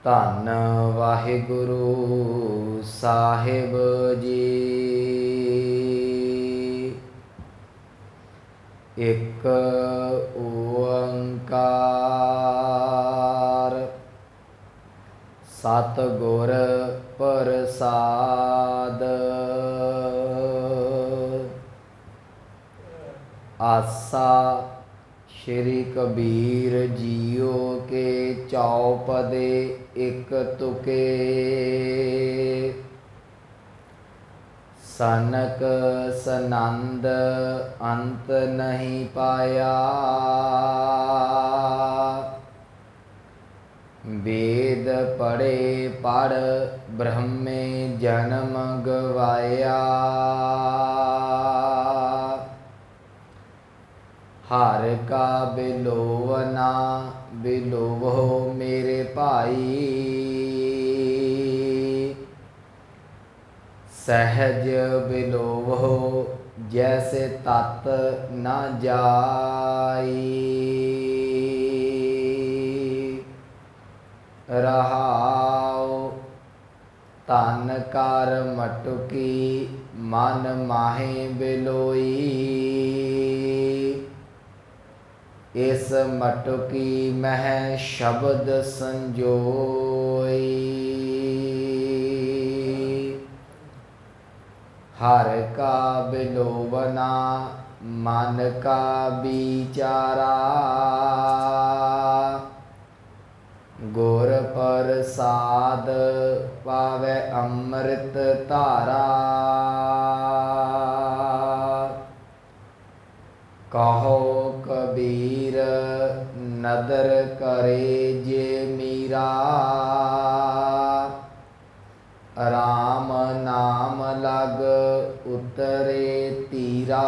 ਧੰਨ ਵਾਹਿਗੁਰੂ ਸਾਹਿਬ ਜੀ। ਇੱਕ ਓੰਕਾਰ ਸਤਿਗੁਰ ਪ੍ਰਸਾਦ। ਆਸਾ श्री कबीर जियो के चौपदे एक तुके। सनक सनंद अंत नहीं पाया। वेद पढ़े पढ़ ब्रह्मे जन्म गवाया। हर का बिलोवना बिलोवो मेरे भाई। सहज बिलोवो जैसे तत न जाई। रहाओ तन कर मटुकी मन माहे बिलोई। इस मटुकी मह शब्द संजोई। हर का बिलोवना मन का बिचारा। गुर प्रसाद पावै अमृत धारा। कहो कबीर नदर करे जे मीरा। राम नाम लग उतरे तीरा।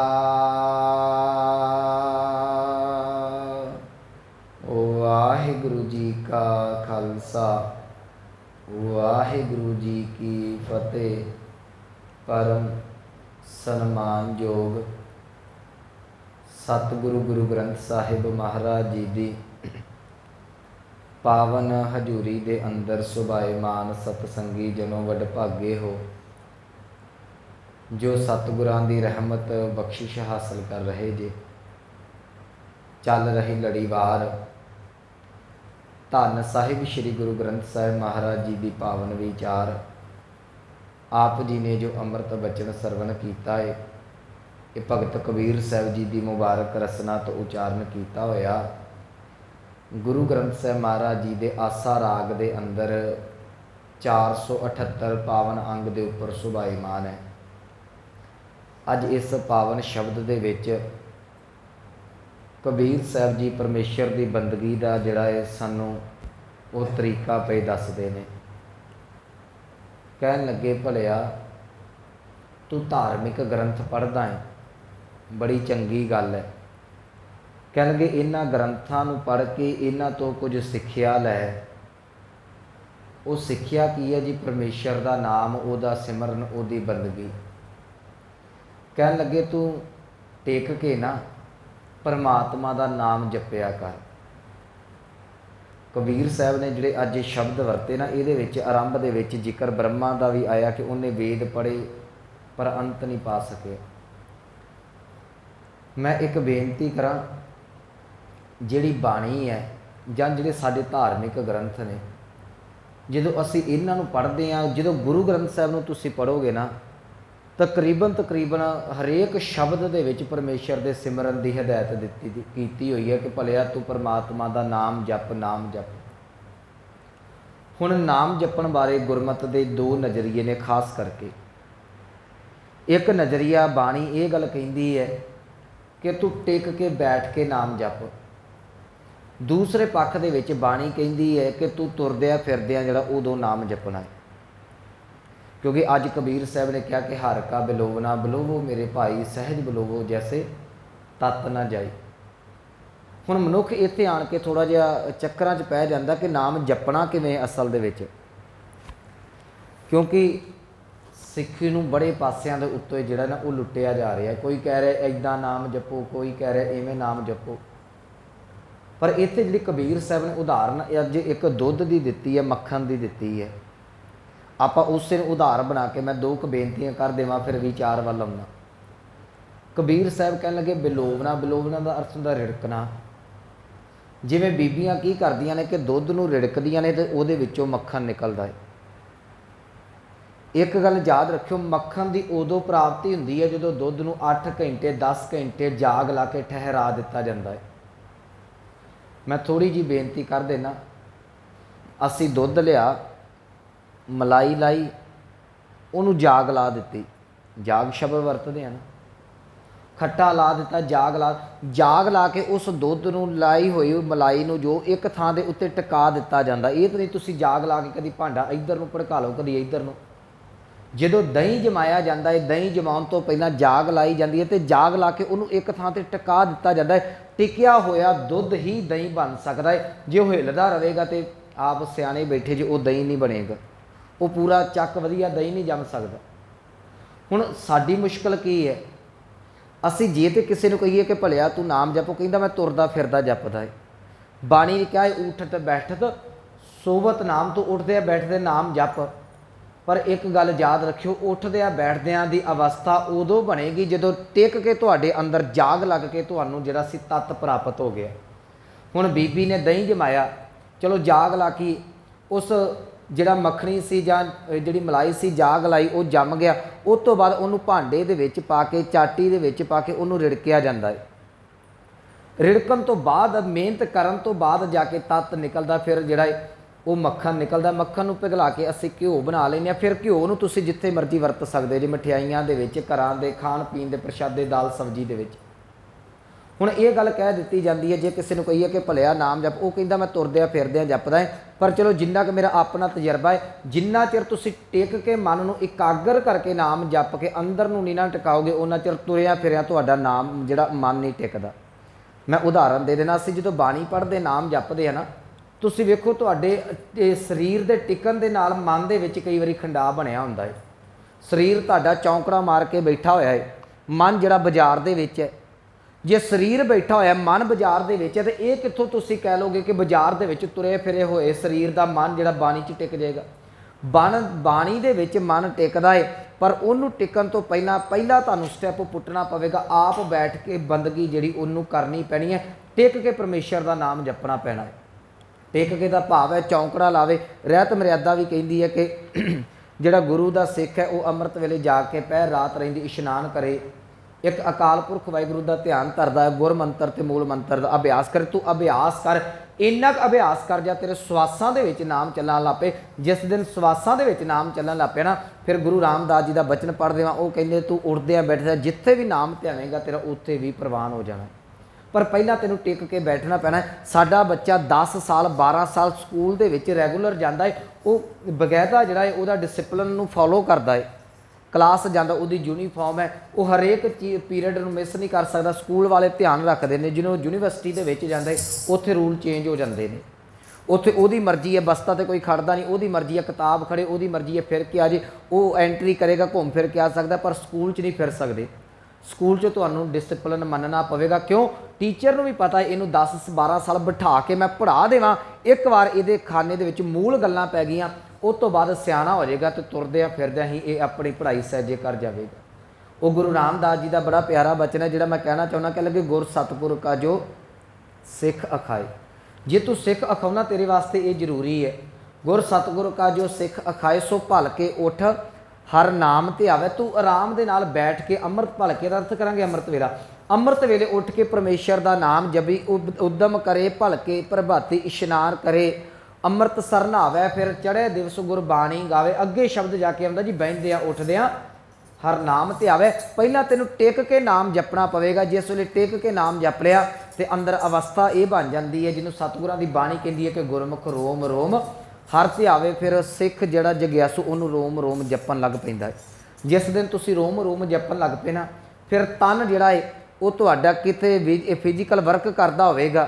वाहिगुरु जी का खालसा वाहिगुरु जी की फतेह। परम सन्मानयोग सतगुरु गुरु ग्रंथ साहिब महाराज जी दी पावन हजूरी दे अंदर सुभाएमान सतसंगी जनों वडभागे हो, जो सतगुरां दी रहमत बख्शिश हासिल कर रहे जे। चल रही लड़ीवार धन साहिब श्री गुरु ग्रंथ साहिब महाराज जी दी पावन विचार। आप जी ने जो अमृत बचन सरवण किया है, ये भगत कबीर साहब जी की मुबारक रसना तो उचारण किया होया गुरु ग्रंथ साहब महाराज जी के आसा राग के अंदर 478 पावन अंग के उपर सुभाईमान है। अज इस पावन शब्द के विच कबीर साहब जी परमेश्वर की बंदगी का जिहड़ा है सानू वो तरीका पे दसदे ने। कहन लगे भलिया तू धार्मिक ग्रंथ पढ़दा है, बड़ी चंगी गल है। कह लगे इन्हां ग्रंथां नूं पढ़ के इन्हां तो कुछ सिक्ख्या लै। वो सिक्ख्या की है जी? परमेश्वर का नाम, उहदा सिमरन, उहदी बंदगी। कह लगे तू टेक के ना परमात्मा का नाम जपिया कर। कबीर साहब ने जिहड़े अज शब्द वरते ना, इहदे विच आरंभ दे विच जिक्र ब्रह्मा का भी आया कि उन्हें वेद पढ़े पर अंत नहीं पा सके। मैं एक बेनती करा, जिहड़ी बाणी है जां जिहड़े साडे धार्मिक ग्रंथ ने, जदों असीं इन्हां नूं पढ़दे हां, जदों गुरु ग्रंथ साहिब नूं तुसीं पढ़ोगे ना, तकरीबन हरेक शब्द दे विच परमेश्वर दे सिमरन की हिदायत कीती हुई है कि भलिया तू परमात्मा का नाम जप, नाम जप। हुण नाम जपण बारे गुरमत दे दो नज़रिए ने खास करके। एक नज़रिया बाणी ये गल कहिंदी है कि तू टिक के बैठ के नाम जप। दूसरे पक्ष दे विच बाणी कहिंदी है कि तू तुरदिया फिरदिया जिहड़ा उदों नाम जपना है। क्योंकि अज कबीर साहब ने कहा कि हर का बिलोवना बिलोवो मेरे भाई, सहज बिलोवो जैसे तत न जाए। हुण मनुख इत्थे आण के थोड़ा जिहा चक्करां च पै जांदा कि नाम जपना किवें असल दे विच। क्योंकि सिक्खी नूं बड़े पासियां दे उत्ते जिहड़ा ना वो लुटिया जा रहा है। कोई कह रहा इदां नाम जपो, कोई कह रहा इवें नाम जपो। पर इत्थे जिहड़ी कबीर साहब ने उदाहरण अज एक दुध की दिती है, मक्खन की दिती है, आपां उस उदाहरण बना के मैं दो बेनतियां कर देवां फिर विचार वल आउणा। कबीर साहब कह लगे बिलोवना, बिलोवना का अर्थ हुंदा रिड़कना। जिवें बीबियां की करदियां ने कि दुध नूं रिड़कदियां ने ते उहदे विचों मक्खन निकलदा है। एक गल याद रखियो, मक्खन की उदों प्राप्ति हुंदी है जदों दुध नूं 8 घंटे 10 घंटे जाग ला के ठहरा दिता जाता है। मैं थोड़ी जी बेनती कर देना, असी दुध लिया, मलाई लाई, उन्होंने जाग ला दी, जाग शब्द वरतते हैं ना, खट्टा ला दिता, जाग ला के उस दुध नूं लाई हुई मलाई नूं जो एक थां दे उत्ते टिका दिता जाता। ये तो नहीं तुसी जाग ला के कभी भांडा इधर नूं भड़का लो, कभी इधर नूं। जदों दही जमाया जाता है, दही जमाउण तो पहलां जाग लाई जाती है, तो जाग ला के उन्होंने एक थां ते टिका दिता जाता है। टिकिया होया दुध ही दही बन सकता है। जो हिलदा रहेगा तो आप सियाणे बैठे जो, वो दही नहीं बनेगा, वो पूरा चक वधिया दही नहीं जम सकता। हुण साडी मुश्किल की है, असी जे तो किसी को कहीए कि भलिया तू नाम जपो, कहता मैं तुरदा फिरदा जपदा है। बाणी ने कहा उठत बैठत सोवत नाम, तो उठदे बैठदे नाम जप। पर एक गल याद रखियो, उठद्या बैठद्या की अवस्था उदों बनेगी जदों टिक के तुहाडे अंदर जाग लग के तुहानूं जिहड़ा सी तत्त प्राप्त हो गया। हुण बीबी ने दही जमाया, चलो जाग ला के उस जिहड़ा मखनी सी जां जिहड़ी मलाई सी जाग लाई, वो जम गया। उस तो बाद उहनूं भांडे दे विच पा के, चाटी दे विच पा के उहनूं रिड़किया जांदा है। रिड़कण तो बाद, मेहनत करन तो बाद जाके तत्त निकलदा, फिर जिहड़ा वो मक्खन निकलदा। मक्खन नूं पिघला के असीं घिओ बना लैंदे। फिर घिओ नूं तुसीं जिथे मर्जी वरत सकदे जे, मठियाइयां दे विच, घरां दे खाण पीण दे प्रशादे, दाल सब्जी दे विच। हुण ये गल कह दी जाती है, जे किसी को कहीए कि भलिया नाम जप, वो कहता मैं तुरद्या फिरद्या जपदा है। पर चलो जिन्ना कि मेरा अपना तजर्बा है, जिन्ना चिर तुसीं टिक के मन नूं इकागर करके नाम जप के अंदर नूं नहीं ना टिकाओगे, उन्ना चिर तुरिया फिरिया तुहाडा नाम जिहड़ा मन नहीं टिकदा। मैं उदाहरण दे देना, असीं जदों बाणी पढ़दे नाम जपदे है ना, तुसीं वेखो तुहाडे शरीर दे टिकण दे नाल मन दे विच कई वारी खंडाव बनिया हुंदा है। शरीर तुहाडा चौंकड़ा मार के बैठा होया है, मन जिहड़ा बाजार दे विच है। जे शरीर बैठा होया मन बाजार दे विच है, तो ये कित्थों तुसीं कह लोगे कि बाजार दे विच तुरे फिरे होए शरीर दा मन जिहड़ा बाणी च टिक जाएगा। बाणी दे विच मन टिकदा है, पर उन्होंने टिकण तो पहला तुहानूं स्टैप पुट्टना पवेगा। आप बैठ के बंदगी जिहड़ी उन्होंने करनी पैनी है, टिक के परमेश्वर का नाम जपना पैना है। टिक के दा भाव है चौंकड़ा लावे। रहत मर्यादा भी कहती है कि जिहड़ा गुरु का सिख है वो अमृत वेले जाग के पैर रात रहिंदी इशनान करे, एक अकाल पुरख वाहिगुरू का ध्यान करता है, गुर मंत्र ते मूल मंत्र का अभ्यास करे। तू अभ्यास कर, इन्ना अभ्यास कर जा तेरे श्वासां दे विच नाम चलण लग पे। जिस दिन श्वासां दे विच नाम चलण लग पे ना, फिर गुरु रामदास जी का बचन पढ़ देवां, वो कहंदे तू उठदे बैठदे जिथे भी नाम ध्यावेगा तेरा उत्थे भी प्रवान हो जाना। पर पहला तेनों टिक के बैठना पैना है। साडा बच्चा 10 साल 12 साल स्कूल दे विच रैगूलर जाता है, वो बगैरता जिहड़ा है उहदा डिसिपलिन नूं फॉलो करता है। क्लास जाता, उहदी यूनीफॉर्म है, वो हरेक चीज पीरियड नूं मिस नहीं कर सकता। स्कूल वाले ध्यान रखते हैं, जिन्हों यूनीवर्सिटी दे विच जांदा है उत्थे रूल चेंज हो जाते हैं। उत्थे उहदी मर्जी है, बस्ता ते कोई खड़दा नहीं, उहदी मर्जी है किताब खड़े, उहदी मर्जी है फिर के आ जे, वो एंट्री करेगा घूम फिर के आ सकता, पर स्कूल च नहीं फिर सकते। स्कूल च तुहानूं डिसिपलिन मनना पवेगा। क्यों? टीचर नूं भी पता है इनू 10-12 साल बिठा के मैं पढ़ा देवां, एक बार ये खाने दे विच मूल गल्लां पै गईयां, उस तो बाद सियाणा हो जाएगा तो तुरद्या फिरद्या ही ये अपनी पढ़ाई सहजे कर जाएगा। वो गुरु रामदास जी का बड़ा प्यारा बचन है, जिहड़ा मैं कहना चाहुंदा कि लगे गुर सतपुर का जो सिख अखाए। जे तू सिख अखाउना तेरे वास्ते ये जरूरी है। गुर सतगुर का जो सिख अखाए, सो भल के उठ हर नाम ते आवे। तू आराम दे नाल बैठ के अमृत भल के अर्थ करांगे अमृत वेला, अमृत वेले उठ के परमेश्वर का नाम जपी, उद्यम करे भल के प्रभाती इशनान करे, अमृत सर नहावे, फिर चढ़े दिवस गुरबाणी गावे। अगे शब्द जाके आउंदा जी बहिंदे उठदे हर नाम ते आवे। पहला तेनों टिक के नाम जपना पवेगा। जिस वेले टिक के नाम जप लिया तो अंदर अवस्था ये बन जाती है जिन्होंने सतगुरां दी बाणी कहती है कि गुरमुख रोम रोम हर ते आवे। फिर सिख जिहड़ा जग्यासू उन्होंने रोम रोम जपन लग पैंदा है। जिस दिन तुसीं रोम रोम जपन लग पे ना, फिर तन जिहड़ा है वो तुहाडा किते फिजिकल वर्क करदा होवेगा,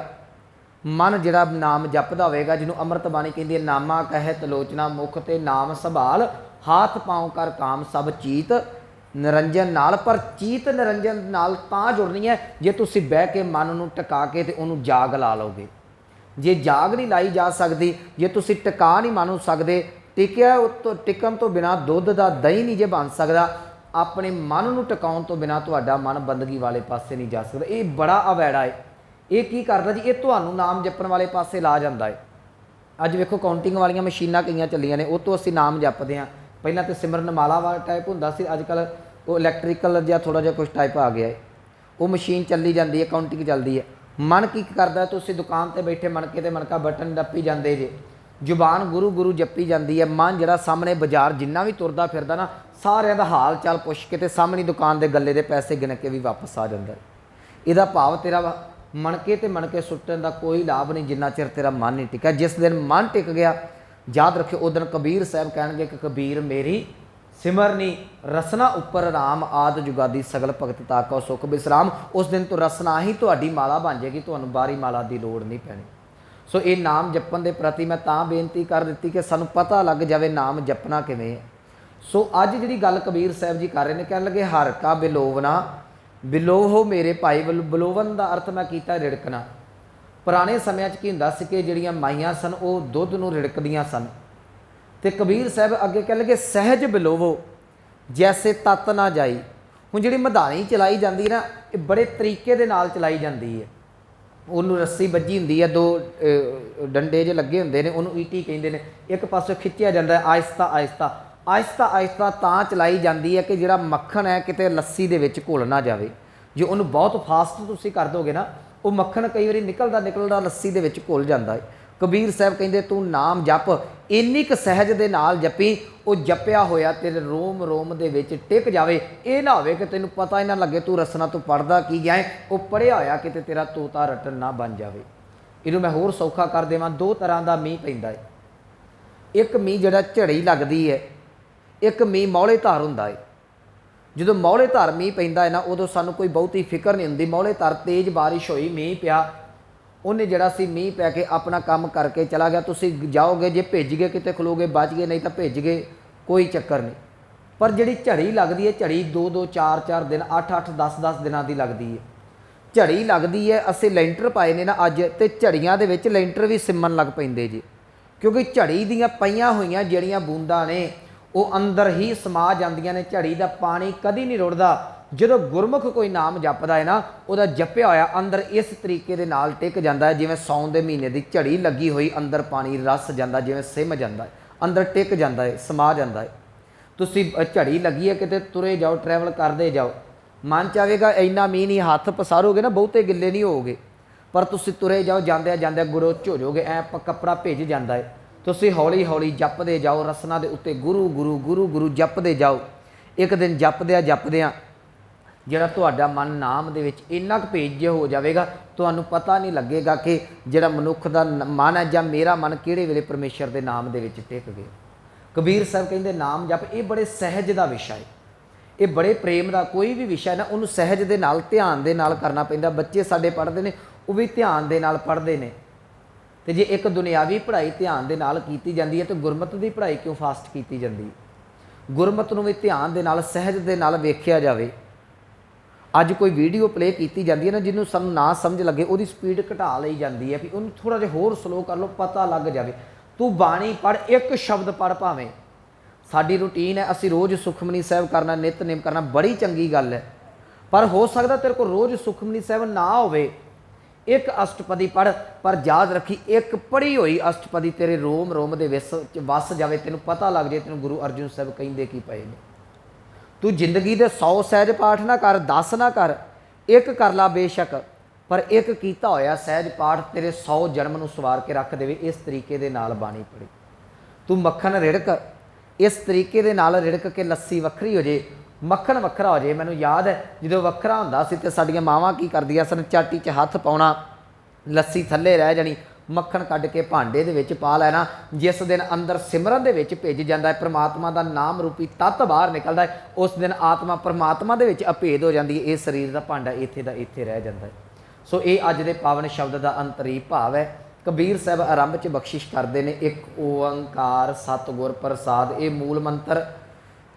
मन जिहड़ा नाम जपदा होवेगा, जिन्हों अमृत बाणी कहती है नामा कहत लोचना मुख ते नाम संभाल, हाथ पाँव कर काम सब चीत निरंजन नाल। पर चीत निरंजन नाल तां जुड़नी है जे तुसीं बह के मन नूं टका के ते उहनूं जाग ला लोगे। जे जाग नहीं लाई जा सकती, जे तुसी टिका नहीं मानू सकते, टिकिया टिकन तो बिना दुध का दही नहीं जे बन सकता, अपने मन नूं टिकाउण तो बिना तुहाडा मन बंदगी वाले पासे नहीं जा सकता। ये बड़ा अवैड़ा है। ये की करदा जी, ये तुहानूं नाम जपण वाले पासे ला जांदा है। अज वेखो काउंटिंग वालियां मशीनां कई चलियां ने, उह तो असीं नाम जपदे हां। पहलां तो सिमरन माला वाला टाइप हुंदा सी, अजकल वो इलैक्ट्रिकल जिहा थोड़ा जिहा कुछ टाइप आ गया है। वो मशीन चली जाती है, काउंटिंग चलती है। मन की करदा, तुसीं दुकान ते बैठे मनके ते मनका बटन डप्पी जांदे जे, जुबान गुरु गुरु जप्पी जाती है। मन जिहड़ा सामने बाजार जिन्ना भी तुरदा फिरदा ना, सारिਆਂ ਦਾ हाल चाल पुछ के ते सामने दुकान के गले के पैसे गिन के भी वापस आ जाता है। ਇਹਦਾ भाव तेरा मनके ते मनके सुट्टण का कोई लाभ नहीं जिन्ना चिर तेरा मन नहीं टिका। जिस दिन मन टिक गया, याद रखियो उस दिन कबीर साहब कहणगे कि कबीर मेरी सिमरनी रसना उपर राम आद जुगादी सगल भगत ताको सुख विश्राम। उस दिन तो रसना ही तुहाडी माला बन जाएगी, तुहानूं बारी माला की लोड़ नहीं पैनी। सो ये नाम जपण के प्रति मैं तां बेनती कर दी कि सानूं पता लग जाए नाम जपना किवें है। सो अज जिहड़ी गल कबीर साहब जी कर रहे हैं, कहण लगे हर का बिलोवना बिलोहो मेरे भाई। बिलोवन का अर्थ मैं किया रिड़कना। पुराने समय की हुंदा सी कि जिहड़ियां माइयां सन वो दुध नूं रिड़कदियां सन, तो कबीर साहब अगे कह लगे सहज बिलोवो जैसे तत ना जाई। हुण जिहड़ी मधानी चलाई जाती ना, ये बड़े तरीके दे नाल चलाई जाती है। उन्होंने रस्सी बजी हुंदी है, दो डंडे जे लगे हुंदे ने, उन्होंने ईटी कहंदे ने। एक पासों खिंचिया जाता है आहिस्ता आहिस्ता आहिस्ता आहिस्ता तां चलाई जाती है कि जिहड़ा मक्खन है किते लस्सी दे विच घुल ना जाए। जे उन्होंने बहुत फास्ट तुसीं कर दोगे ना, वो मक्खन कई बार निकलदा निकलदा लस्सी दे विच घुल जाता है। कबीर साहब कहंदे तू नाम जप इन्नी क सहज दे नाल जपी, वो जपिया होया तेरे रोम रोम दे विच टिक जावे। ये ना होवे कि तैनूं पता ही ना लगे तू रसना तू पढ़दा की गया है, वो पढ़िया होया किते तेरा तोता रटन ना बन जावे। इहनूं मैं होर सौखा कर देवां। दो तरह का मींह पैंदा है। एक मींह जिहड़ा झड़ी लगदी है, एक मींह मौले धार हुंदा है। ਜਦੋਂ ਮੌਲੇ ਧਾਰ ਮੀਂਹ ਪੈਂਦਾ ਹੈ ਨਾ, ਉਦੋਂ ਸਾਨੂੰ ਕੋਈ ਬਹੁਤੀ ਫਿਕਰ ਨਹੀਂ ਹੁੰਦੀ। ਮੌਲੇ ਧਾਰ ਤੇਜ਼ ਬਾਰਿਸ਼ ਹੋਈ, ਮੀਂਹ ਪਿਆ, ਉਹਨੇ ਜਿਹੜਾ ਸੀ ਮੀਂਹ ਪੈ ਕੇ ਆਪਣਾ ਕੰਮ ਕਰਕੇ ਚਲਾ ਗਿਆ। ਤੁਸੀਂ ਜਾਓਗੇ, ਜੇ ਭਿੱਜ ਗਏ ਕਿਤੇ ਖਲੋਗੇ ਬਚ ਗਏ, ਨਹੀਂ ਤਾਂ ਭਿੱਜ ਗਏ, ਕੋਈ ਚੱਕਰ ਨਹੀਂ। ਪਰ ਜਿਹੜੀ ਝੜੀ ਲੱਗਦੀ ਹੈ, ਝੜੀ 2-2 4-4 ਦਿਨ 8-8 10-10 ਦਿਨਾਂ ਦੀ ਲੱਗਦੀ ਹੈ। ਝੜੀ ਲੱਗਦੀ ਹੈ। ਅਸੀਂ ਲੈਂਟਰ ਪਾਏ ਨੇ ਨਾ ਅੱਜ, ਤੇ ਝੜੀਆਂ ਦੇ ਵਿੱਚ ਲੈਂਟਰ ਵੀ ਸਿਮਣ ਲੱਗ ਪੈਂਦੇ ਜੀ, ਕਿਉਂਕਿ ਝੜੀ ਦੀਆਂ ਪਈਆਂ ਹੋਈਆਂ ਜਿਹੜੀਆਂ ਬੂੰਦਾਂ ਨੇ वो अंदर ही समा जांदियां ने। झड़ी का पानी कदी नहीं रुड़दा। जो गुरमुख कोई नाम जपदा है ना, वह जपिया होया अंदर इस तरीके दे नाल टिक जाता है, जिवें सौन के महीने की झड़ी लगी हुई, अंदर पानी रस जाता, जिवें सिम जाता है, अंदर टिक जाता है, समा जाता है। तुसीं झड़ी लगी है किते तुरे जाओ, ट्रैवल करते जाओ, मन चाहेगा इन्ना मीह नहीं, हथ पसारोगे ना बहुते गिले नहीं होगे, पर तुसीं तुरे जाओ, जांदे जांदे गुरोच हो जाओगे, ऐ कपड़ा भिज जाता है। तुसीं हौली हौली जपदे जाओ, रसना दे उत्ते गुरु गुरु गुरु गुरु जपदे जाओ। एक दिन जपदियां जिहड़ा तुहाडा मन नाम दे विच इन्ना क भेज हो जाएगा, तुहानूं पता नहीं लगेगा कि जिहड़ा मनुख दा मन है जां मेरा मन किहड़े वेले परमेश्वर दे नाम दे विच टिक गए। कबीर साहब कहंदे नाम जप ये बड़े सहज दा विषय है, ये बड़े प्रेम दा कोई भी विषय ना, उन्होंने सहज दे नाल ध्यान दे नाल करना पैंदा। बच्चे साडे पढ़दे ने, वो भी ध्यान दे नाल पढ़दे ने। तो जे एक दुनियावी पढ़ाई ध्यान दे नाल कीती जांदी है, तो गुरमत की पढ़ाई क्यों फास्ट कीती जांदी है? गुरमत नूं भी ध्यान दे नाल सहज दे नाल वेखिया जावे। अज कोई वीडियो प्ले कीती जांदी है ना, जिन्हों सानूं ना समझ लगे, उहदी स्पीड घटा लई जांदी है, भी उहनूं थोड़ा जिहा होर स्लो कर लो, पता लग जाए। तू बाणी पढ़, एक शब्द पढ़ भावें। साडी रूटीन है, असीं रोज़ सुखमनी साहब करना, नितनेम करना, बड़ी चंगी गल है, पर हो सकता तेरे को रोज़ सुखमनी साहब ना होवे। एक अष्टपदी पढ़, पर याद रखी एक पढ़ी हुई अष्टपदी तेरे रोम रोम दे वस जाए, तेन पता लग जाए तेन गुरु अर्जुन साहब कहिंदे की पए ने। तू जिंदगी दे 100 सहज पाठ ना कर, 10 ना कर, एक कर ला बेशक, पर एक कीता होया सहज पाठ तेरे 100 जन्म नूं सवार के रख देवे। इस तरीके दे नाल बाणी पढ़ी। तू मक्खन रिड़क, इस तरीके दे नाल रिड़क के लस्सी वक्री हो जाए, मक्खन वखरा हो जाए। मैनूं याद है जो वखरा हुंदा सी ते साडीआं मावां की करदियां सन, चाटी 'च हथ पाउणा, लस्सी थल्ले रह जानी, मक्खन कढ के भांडे दे विच पा लैना। जिस दिन अंदर सिमरन दे विच भिज जांदा है, परमात्मा दा नाम रूपी तत्त बाहर निकलदा है, उस दिन आत्मा परमात्मा दे विच अभेद हो जांदी है। इस शरीर दा भांडा इत्थे दा इत्थे रह जांदा है। सो ये अज दे पावन शब्द दा अंतरी भाव है। कबीर साहब आरंभ च बख्शिश करते हैं, एक ओंकार सतगुर प्रसाद। ये मूल मंत्र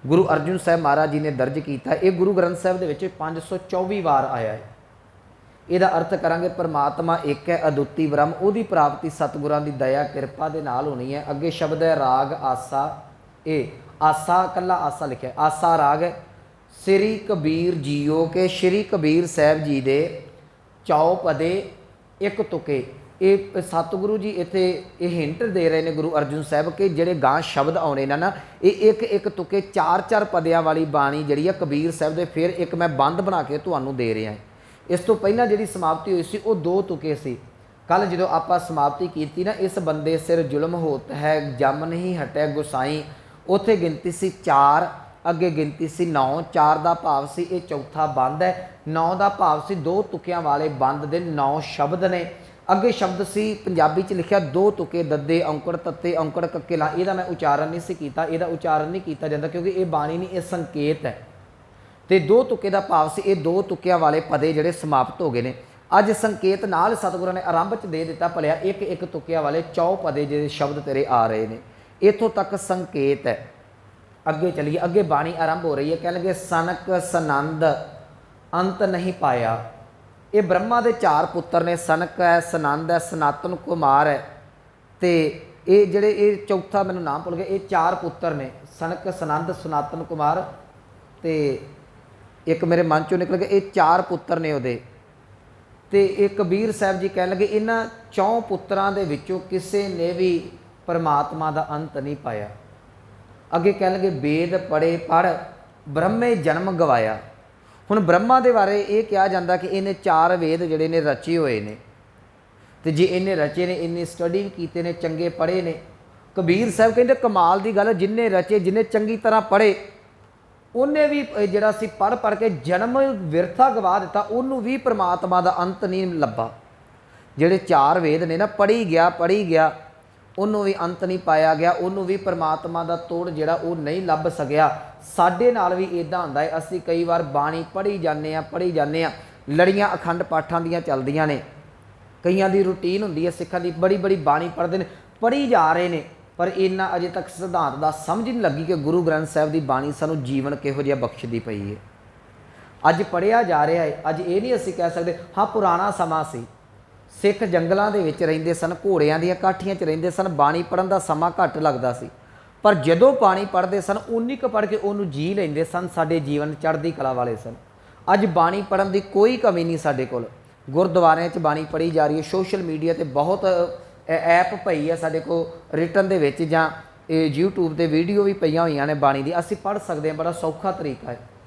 गुरु अर्जुन साहब महाराज जी ने दर्ज किया। ये गुरु ग्रंथ साहब के 524 वार आया है। ਇਹਦਾ ਅਰਥ ਕਰਾਂਗੇ ਪਰਮਾਤਮਾ ਇੱਕ ਹੈ, ਅਦੁੱਤੀ ਬ੍ਰਹਮ, ਉਹਦੀ ਪ੍ਰਾਪਤੀ ਸਤਿਗੁਰਾਂ ਦੀ ਦਇਆ ਕਿਰਪਾ ਦੇ ਨਾਲ ਹੋਣੀ ਹੈ। ਅੱਗੇ ਸ਼ਬਦ ਹੈ ਰਾਗ ਆਸਾ। ਇਹ ਆਸਾ ਕੱਲਾ ਆਸਾ ਲਿਖਿਆ, ਆਸਾ ਰਾਗ ਹੈ। ਸ੍ਰੀ ਕਬੀਰ ਜੀਓ ਕੇ ਸ਼੍ਰੀ ਕਬੀਰ ਸਾਹਿਬ ਜੀ ਦੇ ਚੌਪਦੇ ਇੱਕ ਤੁਕੇ। ਇਹ ਸਤਿਗੁਰੂ ਜੀ ਇੱਥੇ ਇਹ ਹਿੰਟ ਦੇ ਰਹੇ ਨੇ ਗੁਰੂ ਅਰਜਨ ਸਾਹਿਬ ਕਿ ਜਿਹੜੇ ਗਾਂ ਸ਼ਬਦ ਆਉਣੇ ਨੇ ਨਾ, ਇਹ ਇੱਕ ਇੱਕ ਤੁਕੇ 4-4 ਪਦਿਆਂ ਵਾਲੀ ਬਾਣੀ ਜਿਹੜੀ ਆ ਕਬੀਰ ਸਾਹਿਬ ਦੇ, ਫਿਰ ਇੱਕ ਮੈਂ ਬੰਦ ਬਣਾ ਕੇ ਤੁਹਾਨੂੰ ਦੇ ਰਿਹਾ। ਇਸ ਤੋਂ ਪਹਿਲਾਂ ਜਿਹੜੀ ਸਮਾਪਤੀ ਹੋਈ ਸੀ ਉਹ 2 ਤੁਕੇ ਸੀ। ਕੱਲ ਜਦੋਂ ਆਪਾਂ ਸਮਾਪਤੀ ਕੀਤੀ ਨਾ, ਇਸ ਬੰਦੇ ਸਿਰ ਜ਼ੁਲਮ ਹੋਤ ਹੈ ਜਮ ਨਹੀਂ ਹਟਿਆ ਗੁਸਾਈ, ਉੱਥੇ ਗਿਣਤੀ ਸੀ 4, ਅੱਗੇ ਗਿਣਤੀ ਸੀ 9। 4 ਦਾ ਭਾਵ ਸੀ ਇਹ ਚੌਥਾ ਬੰਦ ਹੈ, 9 ਦਾ ਭਾਵ ਸੀ 2 ਤੁਕਿਆਂ ਵਾਲੇ ਬੰਦ ਦੇ 9 ਸ਼ਬਦ ਨੇ। ਅੱਗੇ ਸ਼ਬਦ ਸੀ ਪੰਜਾਬੀ 'ਚ ਲਿਖਿਆ 2 ਤੁਕੇ ਦੱਦੇ ਔਂਕੜ ਤੱਤੇ ਔਂਕੜ ਕੱਕੇ ਲਾ। ਇਹਦਾ ਮੈਂ ਉਚਾਰਨ ਨਹੀਂ ਸੀ ਕੀਤਾ, ਇਹਦਾ ਉਚਾਰਨ ਨਹੀਂ ਕੀਤਾ ਜਾਂਦਾ ਕਿਉਂਕਿ ਇਹ ਬਾਣੀ ਨਹੀਂ, ਇਹ ਸੰਕੇਤ ਹੈ। ਤੇ 2 ਤੁਕੇ ਦਾ ਭਾਵ ਸੀ ਇਹ 2 ਤੁਕਿਆਂ ਵਾਲੇ ਪਦੇ ਜਿਹੜੇ ਸਮਾਪਤ ਹੋ ਗਏ ਨੇ। ਅੱਜ ਸੰਕੇਤ ਨਾਲ ਸਤਿਗੁਰਾਂ ਨੇ ਆਰੰਭ 'ਚ ਦੇ ਦਿੱਤਾ, ਭਲਿਆ ਇੱਕ ਇੱਕ ਤੁਕਿਆਂ ਵਾਲੇ 4 ਪਦੇ ਜਿਹੜੇ ਸ਼ਬਦ ਤੇਰੇ ਆ ਰਹੇ ਨੇ। ਇੱਥੋਂ ਤੱਕ ਸੰਕੇਤ ਹੈ। ਅੱਗੇ ਚਲੀਏ, ਅੱਗੇ ਬਾਣੀ ਆਰੰਭ ਹੋ ਰਹੀ ਹੈ। ਕਹਿ ਲਗੇ ਸਨਕ ਸਨੰਦ ਅੰਤ ਨਹੀਂ ਪਾਇਆ। ਇਹ ਬ੍ਰਹਮਾ ਦੇ 4 ਪੁੱਤਰ ਨੇ, ਸਨਕ ਹੈ, ਸਨੰਦ ਹੈ, ਸਨਾਤਨ ਕੁਮਾਰ ਹੈ, ਤੇ ਇਹ ਜਿਹੜੇ ਇਹ ਚੌਥਾ ਮੈਨੂੰ ਨਾਮ ਭੁੱਲ ਗਿਆ। ਇਹ 4 ਪੁੱਤਰ ਨੇ, ਸਨਕ ਸਨੰਦ ਸਨਾਤਨ ਕੁਮਾਰ ਤੇ ਇੱਕ ਮੇਰੇ ਮਨ ਚੋਂ ਨਿਕਲ ਗਿਆ, ਇਹ 4 ਪੁੱਤਰ ਨੇ ਉਹਦੇ। ਤੇ ਇਹ ਕਬੀਰ ਸਾਹਿਬ ਜੀ ਕਹਿਣ ਲੱਗੇ ਇਹਨਾਂ 4 ਪੁੱਤਰਾਂ ਦੇ ਵਿੱਚੋਂ ਕਿਸੇ ਨੇ ਵੀ ਪਰਮਾਤਮਾ ਦਾ ਅੰਤ ਨਹੀਂ ਪਾਇਆ। ਅੱਗੇ ਕਹਿਣ ਲੱਗੇ ਵੇਦ ਪੜ੍ਹ ਬ੍ਰਹਮੇ ਜਨਮ ਗਵਾਇਆ। ਹੁਣ ਬ੍ਰਹਮਾ ਦੇ ਬਾਰੇ ਇਹ ਕਿਹਾ ਜਾਂਦਾ ਕਿ ਇਹਨੇ 4 ਵੇਦ ਜਿਹੜੇ ਨੇ ਰਚੇ ਹੋਏ ਨੇ, ਤੇ ਜੇ ਇਹਨੇ ਰਚੇ ਨੇ, ਇਹਨੇ ਸਟੱਡੀ ਵੀ ਕੀਤੇ ਨੇ, ਚੰਗੇ ਪੜ੍ਹੇ ਨੇ। ਕਬੀਰ ਸਾਹਿਬ ਕਹਿੰਦੇ ਕਮਾਲ ਦੀ ਗੱਲ, ਜਿੰਨੇ ਰਚੇ, ਜਿੰਨੇ ਚੰਗੀ ਤਰ੍ਹਾਂ ਪੜ੍ਹੇ, ਉਹਨੇ ਵੀ ਜਿਹੜਾ ਸੀ ਪੜ੍ਹ ਕੇ ਜਨਮ ਵਿਰਥਾ ਗਵਾ ਦਿੱਤਾ, ਉਹਨੂੰ ਵੀ ਪਰਮਾਤਮਾ ਦਾ ਅੰਤ ਨਹੀਂ ਲੱਭਾ। ਜਿਹੜੇ 4 ਵੇਦ ਨੇ ਨਾ, ਪੜ੍ਹੀ ਗਿਆ, ਉਹਨੂੰ ਵੀ ਅੰਤ ਨਹੀਂ ਪਾਇਆ ਗਿਆ, ਉਹਨੂੰ ਵੀ ਪਰਮਾਤਮਾ ਦਾ ਤੋੜ ਜਿਹੜਾ ਉਹ ਨਹੀਂ ਲੱਭ ਸਕਿਆ। ਸਾਡੇ ਨਾਲ ਵੀ ਇੱਦਾਂ ਹੁੰਦਾ ਹੈ, ਅਸੀਂ ਕਈ ਵਾਰ ਬਾਣੀ ਪੜ੍ਹੀ ਜਾਂਦੇ ਹਾਂ, ਲੜੀਆਂ ਅਖੰਡ ਪਾਠਾਂ ਦੀਆਂ ਚੱਲਦੀਆਂ ਨੇ। ਕਈਆਂ ਦੀ ਰੂਟੀਨ ਹੁੰਦੀ ਹੈ ਸਿੱਖਾਂ ਦੀ, ਬੜੀ ਬਾਣੀ ਪੜ੍ਹਦੇ ਨੇ, ਪੜ੍ਹੀ ਜਾ ਰਹੇ ਨੇ, ਪਰ ਇੰਨਾ ਅਜੇ ਤੱਕ ਸਿਧਾਂਤ ਦਾ ਸਮਝ ਨਹੀਂ ਲੱਗੀ ਕਿ ਗੁਰੂ ਗ੍ਰੰਥ ਸਾਹਿਬ ਦੀ ਬਾਣੀ ਸਾਨੂੰ ਜੀਵਨ ਕਿਹੋ ਜਿਹਾ ਬਖਸ਼ਦੀ ਪਈ ਹੈ। ਅੱਜ ਪੜ੍ਹਿਆ ਜਾ ਰਿਹਾ ਹੈ। ਅੱਜ ਇਹ ਨਹੀਂ ਅਸੀਂ ਕਹਿ ਸਕਦੇ ਹਾਂ ਪੁਰਾਣਾ ਸਮਾਂ ਸੀ, ਸਿੱਖ ਜੰਗਲਾਂ ਦੇ ਵਿੱਚ ਰਹਿੰਦੇ ਸਨ, ਘੋੜਿਆਂ ਦੀਆਂ ਕਾਠੀਆਂ 'ਚ ਰਹਿੰਦੇ ਸਨ, ਬਾਣੀ ਪੜ੍ਹਨ ਦਾ ਸਮਾਂ ਘੱਟ ਲੱਗਦਾ ਸੀ, ਪਰ ਜਦੋਂ ਬਾਣੀ ਪੜ੍ਹਦੇ ਸਨ ਉਨੀ ਕੁ ਪੜ੍ਹ ਕੇ ਉਹਨੂੰ ਜੀ ਲੈਂਦੇ ਸਨ। ਸਾਡੇ ਜੀਵਨ ਚੜ੍ਹਦੀ ਕਲਾ ਵਾਲੇ ਸਨ। ਅੱਜ ਬਾਣੀ ਪੜ੍ਹਨ ਦੀ ਕੋਈ ਕਮੀ ਨਹੀਂ ਸਾਡੇ ਕੋਲ। ਗੁਰਦੁਆਰਿਆਂ 'ਚ ਬਾਣੀ ਪੜ੍ਹੀ ਜਾ ਰਹੀ ਹੈ, ਸੋਸ਼ਲ ਮੀਡੀਆ 'ਤੇ ਬਹੁਤ ਐਪ ਪਈ ਹੈ ਸਾਡੇ ਕੋਲ ਰਿਟਨ ਦੇ ਵਿੱਚ, ਜਾਂ YouTube 'ਤੇ ਵੀਡੀਓ ਵੀ ਪਈਆਂ ਹੋਈਆਂ ਨੇ ਬਾਣੀ ਦੀ, ਅਸੀਂ ਪੜ੍ਹ ਸਕਦੇ ਹਾਂ। ਬੜਾ ਸੌਖਾ ਤਰੀਕਾ ਹੈ।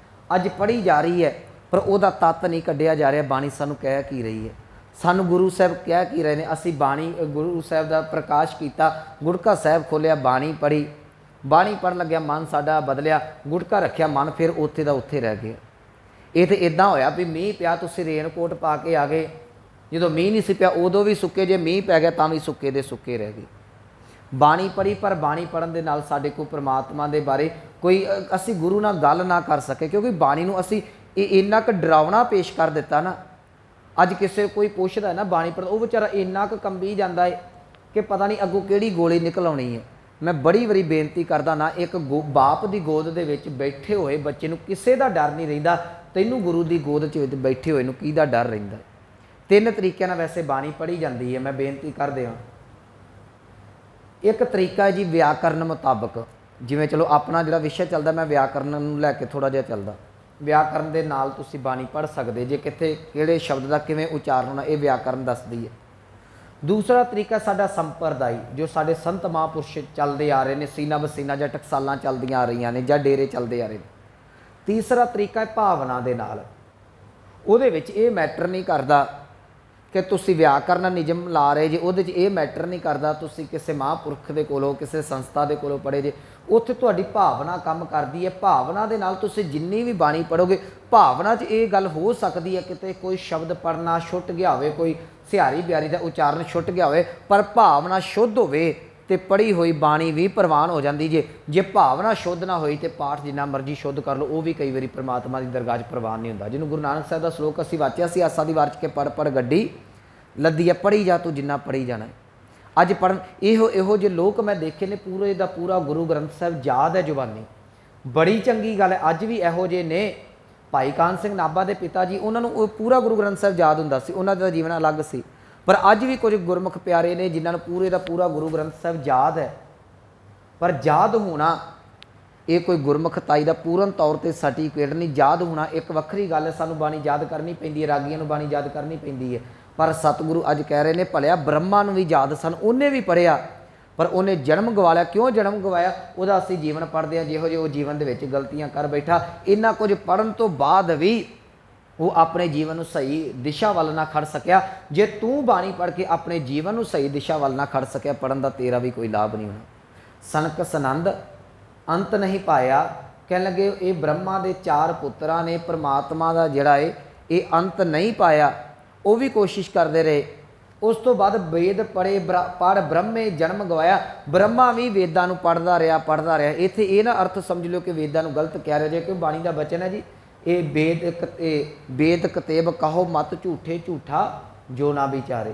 ਅੱਜ ਪੜ੍ਹੀ ਜਾ ਰਹੀ ਹੈ, ਪਰ ਉਹਦਾ ਤੱਤ ਨਹੀਂ ਕੱਢਿਆ ਜਾ ਰਿਹਾ। ਬਾਣੀ ਸਾਨੂੰ ਕਹਿ ਕੀ ਰਹੀ ਹੈ, ਸਾਨੂੰ ਗੁਰੂ ਸਾਹਿਬ ਕਹਿ ਕੀ ਰਹੇ ਨੇ। ਅਸੀਂ ਬਾਣੀ ਗੁਰੂ ਸਾਹਿਬ ਦਾ ਪ੍ਰਕਾਸ਼ ਕੀਤਾ, ਗੁਟਕਾ ਸਾਹਿਬ ਖੋਲ੍ਹਿਆ, ਬਾਣੀ ਪੜ੍ਹੀ, ਬਾਣੀ ਪੜ੍ਹਨ ਲੱਗਿਆ ਮਨ ਸਾਡਾ ਬਦਲਿਆ, ਗੁਟਕਾ ਰੱਖਿਆ, ਮਨ ਫਿਰ ਉੱਥੇ ਦਾ ਉੱਥੇ ਰਹਿ ਗਿਆ। ਇਹ ਤਾਂ ਇੱਦਾਂ ਹੋਇਆ ਵੀ ਮੀਂਹ ਪਿਆ, ਤੁਸੀਂ ਰੇਨਕੋਟ ਪਾ ਕੇ ਆ ਗਏ, ਜਦੋਂ ਮੀਂਹ ਨਹੀਂ ਸੀ ਪਿਆ ਉਦੋਂ ਵੀ ਸੁੱਕੇ, ਜੇ ਮੀਂਹ ਪੈ ਗਿਆ ਤਾਂ ਵੀ ਸੁੱਕੇ ਦੇ ਸੁੱਕੇ ਰਹਿ ਗਏ। ਬਾਣੀ ਪੜ੍ਹੀ, ਪਰ ਬਾਣੀ ਪੜ੍ਹਨ ਦੇ ਨਾਲ ਸਾਡੇ ਕੋਲ ਪਰਮਾਤਮਾ ਦੇ ਬਾਰੇ ਕੋਈ ਅਸੀਂ ਗੁਰੂ ਨਾਲ ਗੱਲ ਨਾ ਕਰ ਸਕੇ, ਕਿਉਂਕਿ ਬਾਣੀ ਨੂੰ ਅਸੀਂ ਇਹ ਇੰਨਾ ਕੁ ਡਰਾਵਣਾ ਪੇਸ਼ ਕਰ ਦਿੱਤਾ ਨਾ। ਅੱਜ ਕਿਸੇ ਕੋਈ ਪੁੱਛਦਾ ਨਾ ਬਾਣੀ ਪੜ੍ਹ, ਉਹ ਵਿਚਾਰਾ ਇੰਨਾ ਕੁ ਕੰਬੀ ਜਾਂਦਾ ਹੈ ਕਿ ਪਤਾ ਨਹੀਂ ਅੱਗੋਂ ਕਿਹੜੀ ਗੋਲੀ ਨਿਕਲ ਆਉਣੀ ਹੈ। ਮੈਂ ਬੜੀ ਵਾਰੀ ਬੇਨਤੀ ਕਰਦਾ ਨਾ, ਇੱਕ ਬਾਪ ਦੀ ਗੋਦ ਦੇ ਵਿੱਚ ਬੈਠੇ ਹੋਏ ਬੱਚੇ ਨੂੰ ਕਿਸੇ ਦਾ ਡਰ ਨਹੀਂ ਰਹਿੰਦਾ, ਤੈਨੂੰ ਗੁਰੂ ਦੀ ਗੋਦ 'ਚ ਬੈਠੇ ਹੋਏ ਨੂੰ ਕਿਹਦਾ ਡਰ ਰਹਿੰਦਾ। 3 ਤਰੀਕਿਆਂ ਨਾਲ ਵੈਸੇ ਬਾਣੀ ਪੜ੍ਹੀ ਜਾਂਦੀ ਹੈ, ਮੈਂ ਬੇਨਤੀ ਕਰਦੇ ਹਾਂ। ਇੱਕ ਤਰੀਕਾ ਹੈ ਜੀ ਵਿਆਕਰਨ ਮੁਤਾਬਕ, ਜਿਵੇਂ ਚਲੋ ਆਪਣਾ ਜਿਹੜਾ ਵਿਸ਼ਾ ਚੱਲਦਾ, ਮੈਂ ਵਿਆਕਰਨ ਨੂੰ ਲੈ ਕੇ ਥੋੜ੍ਹਾ ਜਿਹਾ ਚੱਲਦਾ। ਵਿਆਕਰਨ ਦੇ ਨਾਲ ਤੁਸੀਂ ਬਾਣੀ ਪੜ੍ਹ ਸਕਦੇ ਜੇ, ਕਿੱਥੇ ਕਿਹੜੇ ਸ਼ਬਦ ਦਾ ਕਿਵੇਂ ਉਚਾਰਨ ਹੋਣਾ, ਇਹ ਵਿਆਕਰਨ ਦੱਸਦੀ ਹੈ। ਦੂਸਰਾ ਤਰੀਕਾ ਸਾਡਾ ਸੰਪਰਦਾਈ, ਜੋ ਸਾਡੇ ਸੰਤ ਮਹਾਂਪੁਰਸ਼ ਚੱਲਦੇ ਆ ਰਹੇ ਨੇ, ਸੀਨਾ ਬਸੀਨਾ ਜਾਂ ਟਕਸਾਲਾਂ ਚੱਲਦੀਆਂ ਆ ਰਹੀਆਂ ਨੇ, ਜਾਂ ਡੇਰੇ ਚੱਲਦੇ ਆ ਰਹੇ ਨੇ। ਤੀਸਰਾ ਤਰੀਕਾ ਹੈ ਭਾਵਨਾ ਦੇ ਨਾਲ। ਉਹਦੇ ਵਿੱਚ ਇਹ ਮੈਟਰ ਨਹੀਂ ਕਰਦਾ ਕਿ ਤੁਸੀਂ ਵਿਆਕਰਨ ਨਿਯਮ ਲਾ ਰਹੇ ਜੇ, ਉਹਦੇ 'ਚ ਇਹ ਮੈਟਰ ਨਹੀਂ ਕਰਦਾ ਤੁਸੀਂ ਕਿਸੇ ਮਹਾਂਪੁਰਖ ਦੇ ਕੋਲੋਂ, ਕਿਸੇ ਸੰਸਥਾ ਦੇ ਕੋਲੋਂ ਪੜ੍ਹੇ ਜੇ, ਉੱਥੇ ਤੁਹਾਡੀ ਭਾਵਨਾ ਕੰਮ ਕਰਦੀ ਹੈ। ਭਾਵਨਾ ਦੇ ਨਾਲ ਤੁਸੀਂ ਜਿੰਨੀ ਵੀ ਬਾਣੀ ਪੜ੍ਹੋਗੇ, ਭਾਵਨਾ 'ਚ ਇਹ ਗੱਲ ਹੋ ਸਕਦੀ ਹੈ ਕਿਤੇ ਕੋਈ ਸ਼ਬਦ ਪੜ੍ਹਨਾ ਛੁੱਟ ਗਿਆ ਹੋਵੇ, ਕੋਈ ਸਿਹਾਰੀ ਬਿਆਰੀ ਦਾ ਉਚਾਰਨ ਛੁੱਟ ਗਿਆ ਹੋਵੇ, ਪਰ ਭਾਵਨਾ ਸ਼ੁੱਧ ਹੋਵੇ ਤੇ ਪੜ੍ਹੀ ਹੋਈ ਬਾਣੀ ਵੀ ਪ੍ਰਵਾਨ ਹੋ ਜਾਂਦੀ ਜੇ ਭਾਵਨਾ ਸ਼ੁੱਧ ਨਾ ਹੋਈ ਤੇ ਪਾਠ ਜਿੰਨਾ ਮਰਜ਼ੀ ਸ਼ੁੱਧ ਕਰ ਲਓ, ਉਹ ਵੀ ਕਈ ਵਾਰੀ ਪ੍ਰਮਾਤਮਾ ਦੀ ਦਰਗਾਹ 'ਚ ਪ੍ਰਵਾਨ ਨਹੀਂ ਹੁੰਦਾ। ਜਿਹਨੂੰ ਗੁਰੂ ਨਾਨਕ ਸਾਹਿਬ ਦਾ ਸ਼ਲੋਕ ਅਸੀਂ ਵਾਚਿਆ ਸੀ, ਆਸਾ ਦੀ ਵਾਰ 'ਚ ਕੇ ਪੜ੍ਹ ਗੱਡੀ ਲੱਦੀ ਹੈ, ਪੜ੍ਹੀ ਜਾ ਤੂੰ ਜਿੰਨਾ ਪੜ੍ਹੀ ਜਾਣਾ। ਅੱਜ ਪੜ੍ਹਨ ਇਹੋ ਜਿਹੇ ਲੋਕ ਮੈਂ ਦੇਖੇ ਨੇ, ਪੂਰੇ ਦਾ ਪੂਰਾ ਗੁਰੂ ਗ੍ਰੰਥ ਸਾਹਿਬ ਯਾਦ ਹੈ ਜ਼ੁਬਾਨੀ, ਬੜੀ ਚੰਗੀ ਗੱਲ ਹੈ। ਅੱਜ ਵੀ ਇਹੋ ਜਿਹੇ ਨੇ ਭਾਈ ਕਾਨ ਸਿੰਘ ਨਾਭਾ ਦੇ ਪਿਤਾ ਜੀ, ਉਹਨਾਂ ਨੂੰ ਉਹ ਪੂਰਾ ਗੁਰੂ ਗ੍ਰੰਥ ਸਾਹਿਬ ਯਾਦ ਹੁੰਦਾ ਸੀ, ਉਹਨਾਂ ਦਾ ਜੀਵਨ ਅਲੱਗ ਸੀ। ਪਰ ਅੱਜ ਵੀ ਕੁਝ ਗੁਰਮੁਖ ਪਿਆਰੇ ਨੇ ਜਿਨ੍ਹਾਂ ਨੂੰ ਪੂਰੇ ਦਾ ਪੂਰਾ ਗੁਰੂ ਗ੍ਰੰਥ ਸਾਹਿਬ ਯਾਦ ਹੈ। ਪਰ ਯਾਦ ਹੋਣਾ ਇਹ ਕੋਈ ਗੁਰਮੁਖਤਾਈ ਦਾ ਪੂਰਨ ਤੌਰ 'ਤੇ ਸਰਟੀਫਿਕੇਟ ਨਹੀਂ। ਯਾਦ ਹੋਣਾ ਇੱਕ ਵੱਖਰੀ ਗੱਲ ਹੈ, ਸਾਨੂੰ ਬਾਣੀ ਯਾਦ ਕਰਨੀ ਪੈਂਦੀ ਹੈ, ਰਾਗੀਆਂ ਨੂੰ ਬਾਣੀ ਯਾਦ ਕਰਨੀ ਪੈਂਦੀ ਹੈ। ਪਰ ਸਤਿਗੁਰੂ ਅੱਜ ਕਹਿ ਰਹੇ ਨੇ ਭਲਿਆ ਬ੍ਰਹਮਾ ਨੂੰ ਵੀ ਯਾਦ ਸਨ, ਉਹਨੇ ਵੀ ਪੜ੍ਹਿਆ, ਪਰ ਉਹਨੇ ਜਨਮ ਗਵਾ ਲਿਆ। ਕਿਉਂ ਜਨਮ ਗਵਾਇਆ? ਉਹਦਾ ਅਸੀਂ ਜੀਵਨ ਪੜ੍ਹਦੇ ਹਾਂ, ਜਿਹੋ ਜਿਹੇ ਉਹ ਜੀਵਨ ਦੇ ਵਿੱਚ ਗਲਤੀਆਂ ਕਰ ਬੈਠਾ। ਇੰਨਾ ਕੁਝ ਪੜ੍ਹਨ ਤੋਂ ਬਾਅਦ ਵੀ ਉਹ ਆਪਣੇ ਜੀਵਨ ਨੂੰ ਸਹੀ ਦਿਸ਼ਾ ਵੱਲ ਨਾ ਖੜ ਸਕਿਆ। ਜੇ ਤੂੰ ਬਾਣੀ ਪੜ੍ਹ ਕੇ ਆਪਣੇ ਜੀਵਨ ਨੂੰ ਸਹੀ ਦਿਸ਼ਾ ਵੱਲ ਨਾ ਖੜ ਸਕਿਆ, ਪੜ੍ਹਨ ਦਾ ਤੇਰਾ ਵੀ ਕੋਈ ਲਾਭ ਨਹੀਂ ਹੋਣਾ। ਸਨਕ ਸਨੰਦ ਅੰਤ ਨਹੀਂ ਪਾਇਆ, ਕਹਿਣ ਲੱਗੇ ਇਹ ਬ੍ਰਹਮਾ ਦੇ 4 ਪੁੱਤਰਾਂ ਨੇ ਪਰਮਾਤਮਾ ਦਾ ਜਿਹੜਾ ਇਹ ਅੰਤ ਨਹੀਂ ਪਾਇਆ। ਉਹ ਵੀ ਕੋਸ਼ਿਸ਼ ਕਰਦੇ ਰਹੇ। ਉਸ ਤੋਂ ਬਾਅਦ ਵੇਦ ਪੜ੍ਹੇ, ਪੜ੍ਹ ਬ੍ਰਹਮੇ ਜਨਮ ਗਵਾਇਆ। ਬ੍ਰਹਮਾ ਵੀ ਵੇਦਾਂ ਨੂੰ ਪੜ੍ਹਦਾ ਰਿਹਾ। ਇੱਥੇ ਇਹ ਨਾ ਅਰਥ ਸਮਝ ਲਿਓ ਕਿ ਵੇਦਾਂ ਨੂੰ ਗਲਤ ਕਹਿ ਰਹੇ ਜੇ, ਕਿ ਬਾਣੀ ਦਾ ਬਚਨ ਹੈ ਜੀ, ਇਹ ਵੇਦ ਕਤੇਬ ਕਹੋ ਮਤ ਝੂਠੇ ਝੂਠਾ ਜੋ ਨਾ ਵਿਚਾਰੇ।